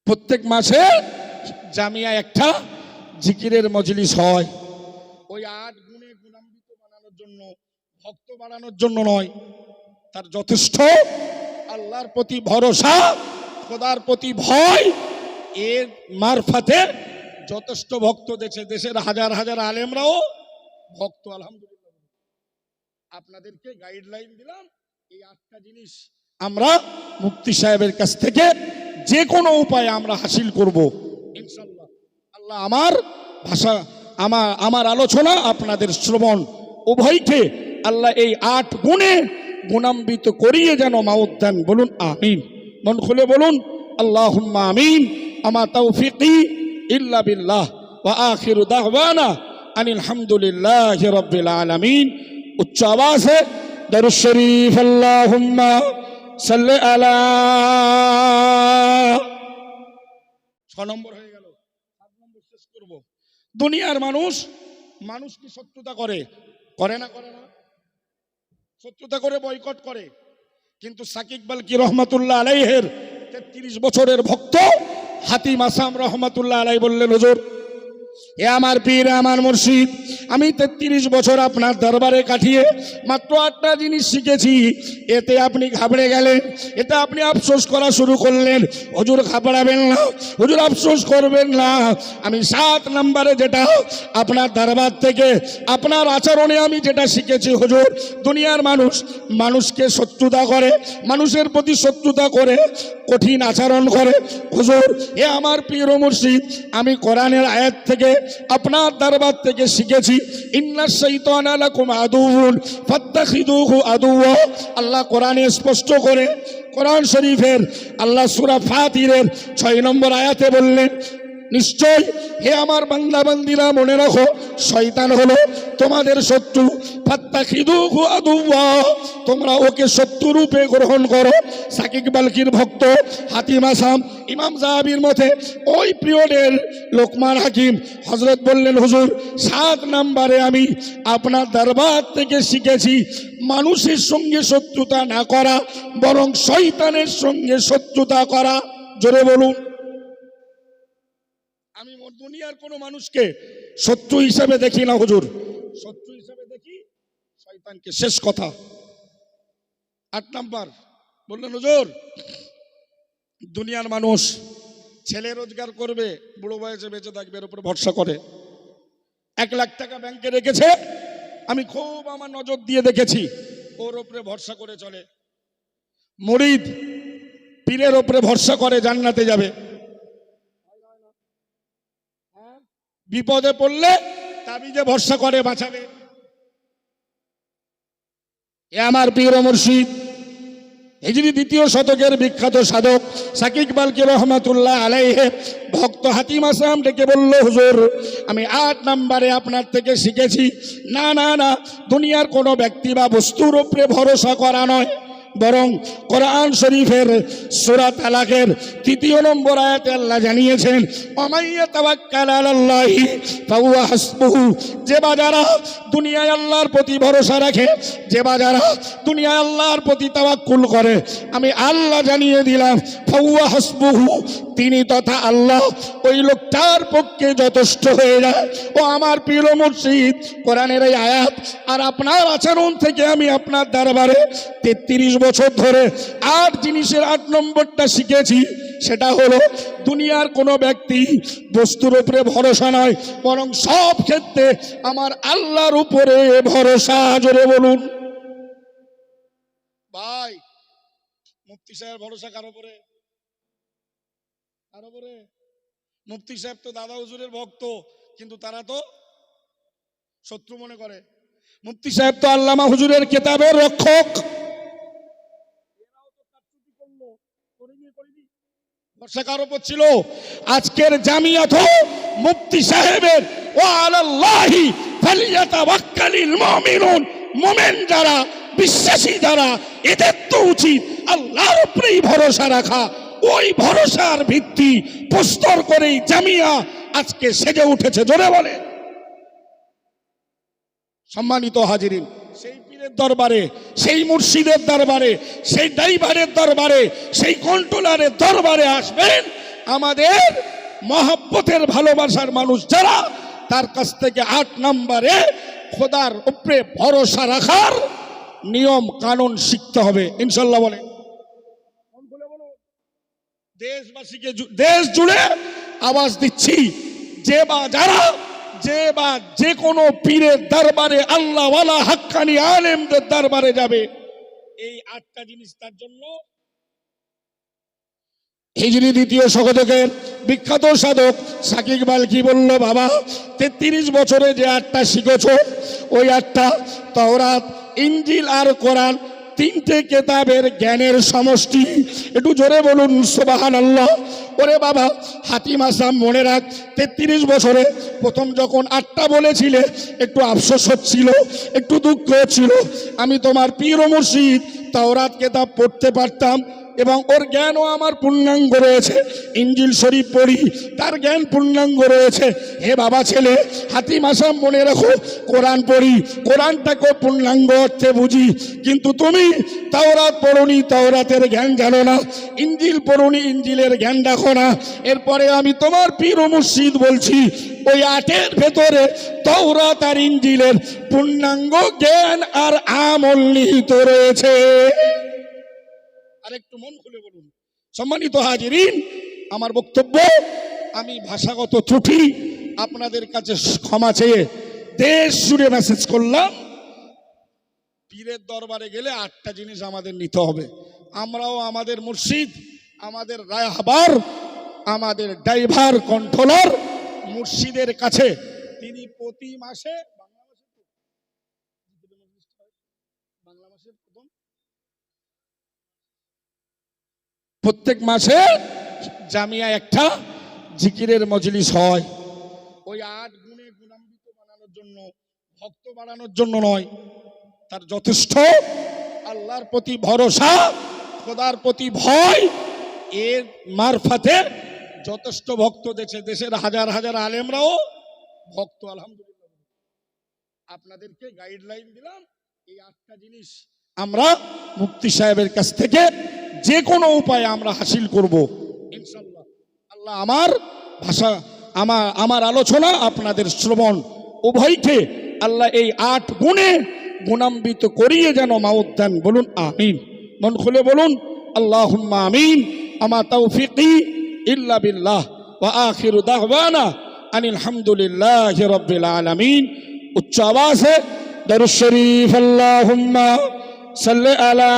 প্রত্যেক মাসে জামিয়া একটা জিকিরের মজলিস হয়। ওই 8 গুণে গুণান্বিত বানানোর জন্য, ভক্ত বাড়ানোর জন্য নয়, তার যথেষ্ট আল্লাহর প্রতি ভরসা, খোদার প্রতি ভয়, এর মারফতে যথেষ্ট ভক্ত দেশের হাজার হাজার আলেমরাও ভক্ত আলহামদুলিল্লাহ। আপনাদেরকে গাইডলাইন দিলাম, এই 8টা জিনিস আমরা মুফতি সাহেবের কাছ থেকে যে কোনো উপায়ে আমরা হাসিল করব ইনশাআল্লাহ। আল্লাহ আমার ভাষা, আমার আলোচনা, আপনাদের শ্রবণ উভয়কে আল্লাহ এই 8 গুণে গুণান্বিত করিয়ে যেন মাউত দেন। বলুন আমিন। মন খুলে বলুন আল্লাহুম্মা আমিন। আমা তাওফিকি ইল্লা বিল্লাহ ওয়া আখিরু দাওয়ানা আনিল হামদুলিল্লাহি রাব্বিল আলামিন। উচ্চ আওয়াজে দরুদ শরীফ আল্লাহুম্মা সাল্লি আলা। 6 নম্বর হয়ে গেল, 7 নম্বর শেষ করব। দুনিয়ার মানুষ কি শত্রুতা করে? করে না? করে না? শত্রুতা করে, বয়কট করে। কিন্তু সাকিব বালকি রহমাতুল্লাহ আলাইহির 33 বছরের ভক্ত হাতিম আসাম রহমাতুল্লাহ আলাই বললেন, হুজুর এ আমার পীর, আমার মুর্শিদ, আমি 33 বছর আপনার দরবারে কাটিয়ে মাত্র 8টা জিনিস শিখেছি, এতে আপনি ঘাবড়ে গেলেন, এতে আপনি আফসোস করা শুরু করলেন। হুজুর ঘাবড়াবেন না, হুজুর আফসোস করবেন না। আমি 7 নম্বরে যেটা আপনার দরবার থেকে আপনার আচরণে আমি যেটা শিখেছি, হুজুর দুনিয়ার মানুষ মানুষকে শত্রুতা করে, মানুষের প্রতি শত্রুতা করে, কঠিন আচরণ করে। হুজুর এ আমার পীর ও মুর্শিদ, আমি কোরআনের আয়াত থেকে আপনার দরবার থেকে শিখেছি, ইন্নাশ শাইতানা লাকুম আদুউন ফাত্তাখিযুহু আদুওয়া। আল্লাহ কোরআনে স্পষ্ট করে, কোরআন শরীফের আল্লাহ সূরা ফাতিরের 6 নম্বর আয়াতে বললেন, নিশ্চয় হে আমার বান্দা বান্দিরা মনে রাখো, শয়তান হলো তোমাদের শত্রু, ফাত্তাখিযুহু আদুওয়া, তোমরা ওকে শত্রু রূপে গ্রহণ করো। সাকিব বালকির ভক্ত হাতিম আসাম ইমাম যাহাবীর মতে ওই পিরিয়ডের লোকমান হাকিম হযরত বললেন, হুজুর 7 নম্বরে আমি আপনার দরবার থেকে শিখেছি মানুষের সঙ্গে শত্রুতা না করা, বরং শয়তানের সঙ্গে শত্রুতা করা। জোরে বলুন। আমি দুনিয়ার কোনো মানুষকে শত্রু হিসেবে দেখি না হুজুর, শত্রু হিসেবে দেখি শয়তানকে। শেষ কথা 8 নাম্বার বললেন, হুজুর দুনিয়ার মানুষ ছেলে রোজগার করবে, বুড়ো বয়সে বেঁচে থাকবে, এর উপরে ভরসা করে। 1 লাখ টাকা ব্যাংকে রেখেছে, আমি খুব আমার নজর দিয়ে দেখেছি, ওর উপরে ভরসা করে চলে। মুরিদ পীরের উপরে ভরসা করে জান্নাতে যাবে, বিপদে পড়লে তাবিজে ভরসা করে বাঁচাবে। এ আমার পীর ও মুর্শিদ হিজরি 2য় শতকের বিখ্যাত সাধক সাকিব বালকি রহমাতুল্লাহ আলাইহি ভক্ত হাতিম আসাম ডেকে বলল, হুজুর আমি 8 নম্বরে আপনার থেকে শিখেছি, না না না, দুনিয়ার কোনো ব্যক্তি বা বস্তুর উপরে ভরসা করা নয়, বরং কোরআন শরীফের সূরা তালাকের 3 নম্বর আয়াতে আল্লাহ জানিয়েছেন, ওমাইয়া তাওয়াক্কাল আলাল্লাহি ফাহুয়া হাসবুহু, যে বাজারা দুনিয়ায় আল্লাহর প্রতি ভরসা রাখে, যে বাজারা দুনিয়ায় আল্লাহর প্রতি তাওয়াক্কুল করে, আমি আল্লাহ জানিয়ে দিলাম ফাহুয়া হাসবুহু, তিনি তথা আল্লাহ ওই লোকটার পক্ষে যথেষ্ট হয়ে যায়। ও আমার পীর ও মুর্শিদ, কোরআনের এই আয়াত আর আপনার আচরণ থেকে আমি আপনার দরবারে 33 বছর ধরে 8 জিনিসের 8 নম্বরটা শিখেছি। সেটা হলো দুনিয়ার কোনো ব্যক্তি বস্তুর উপরে ভরসা নয়, বরং সব ক্ষেত্রে আমার আল্লাহর উপরে ভরসা। জোরে বলুন। ভাই মুফতি সাহেব ভরসা কার উপরে? কার উপরে? মুফতি সাহেব তো দাদা হুজুরের ভক্ত, কিন্তু তারা তো শত্রু মনে করে। মুফতি সাহেব তো আল্লামা হুজুরের কিতাবের রক্ষক। ভরসা কার উপর ছিল? আজকের জামিয়াত মুফতি সাহেবের ওয়া আলাল্লাহি ফালিয়াতাওয়াক্কালিল মুমিনুন, মুমিন যারা, বিশ্বাসী যারা, এদের তো উচিত আল্লাহর উপরেই ভরসা রাখা। ওই ভরসার ভিত্তি প্রস্তর করেই জামিয়া আজকে সেজে উঠেছে। জোরে বলে। সম্মানিত হাজিরিন, সেই পীরের দরবারে, সেই মুর্শিদের দরবারে, সেই ড্রাইভারের দরবারে, সেই কন্ট্রোলারের দরবারে আসবেন আমাদের মহব্বতের ভালোবাসার মানুষ যারা, তার কাছ থেকে 8 নম্বরে খোদার উপরে ভরসা রাখার নিয়ম কানুন শিখতে হবে ইনশাল্লাহ। বলে দেশবাসীকে, দেশ জুড়ে আওয়াজ দিচ্ছি, যে বা যারা, যে বা যে কোনো পীরের দরবারে, আল্লাহওয়ালা হাক্কানি আলেমদের দরবারে যাবে, এই 8টা জিনিস তার জন্য। হিজরি 2য় শতকের বিখ্যাত সাধক সাকিব বালকি বলল, বাবা 33 বছরে যে 8টা শিখেছো, ওই 8টা তাওরাত, ইনজিল আর কোরআন, 3টে কেতাবের জ্ঞানের সমষ্টি। একটু জোরে বলুন সুবহানাল্লাহ। ওরে বাবা হাতিম আসাম, মনে রাখ 33 বছরে প্রথম যখন 8টা বলেছিলে একটু আফসোস হচ্ছিল, একটু দুঃখ হচ্ছিল। আমি তোমার পীর ও মুর্শিদ তাওরাত কেতাব পড়তে পারতাম, এবং ওর জ্ঞানও আমার পূর্ণাঙ্গ রয়েছে। ইনজিল শরীফ পড়ি, তার জ্ঞান পূর্ণাঙ্গ রয়েছে। হে বাবা ছেলে, হাতিম আসাম মনে রাখো, কোরআন পড়ি, কোরআনটাকে পূর্ণাঙ্গ অর্থে বুঝি। কিন্তু তুমি তাওরাত পড়নি, তাওরাতের জ্ঞান জানো না। ইনজিল পড়নি, ইনজিলের জ্ঞান রাখো না। এরপরে আমি তোমার পীর ও মুর্শিদ বলছি, ওই 8-এর ভেতরে তাওরাত আর ইনজিলের পূর্ণাঙ্গ জ্ঞান আর আমল নিহিত রয়েছে। আরেকটু মন খুলে বলুন। সম্মানিত হাজিরিন, আমার বক্তব্য, আমি ভাষাগত ত্রুটি আপনাদের কাছে ক্ষমা চেয়ে দেশ জুড়ে মেসেজ করলাম। পীরের দরবারে গেলে 8টা জিনিস আমাদের নিতে হবে। আমরাও আমাদের মুর্শিদ, আমাদের রায়হাবার, আমাদের ড্রাইভার কন্ট্রোলার মুর্শিদের কাছে, তিনি প্রতি মাসে প্রত্যেক মাসে জামিয়া একটা জিকিরের মজলিস হয়। ওই 8 গুণে গুণান্বিত বানানোর জন্য, ভক্ত বাড়ানোর জন্য নয়, তার যথেষ্ট আল্লাহর প্রতি ভরসা, খোদার প্রতি ভয়, এর মারফতে যথেষ্ট ভক্ত দেশের হাজার হাজার আলেমরাও ভক্ত। আলহামদুলিল্লাহ, আপনাদেরকে গাইডলাইন দিলাম, এই 8টা জিনিস আমরা মুফতি সাহেবের কাছ থেকে যে কোনো উপায়ে আমরা হাসিল করব ইনশাআল্লাহ। আল্লাহ আমার ভাষা, আমার আলোচনা, আপনাদের শ্রবণ উভয়কে আল্লাহ এই 8 গুণে গুণান্বিত করিয়ে যেন মাউত দেন। বলুন আমিন। মন খুলে বলুন আল্লাহুম্মা আমিন। আমা তাওফিকি ইল্লা বিল্লাহ ওয়া আখিরু দাওয়ানা আনিল হামদুলিল্লাহি রাব্বিল আলামিন। উচ্চ আওয়াজে দরুদ শরীফ আল্লাহুম্মা সাল্লি আলা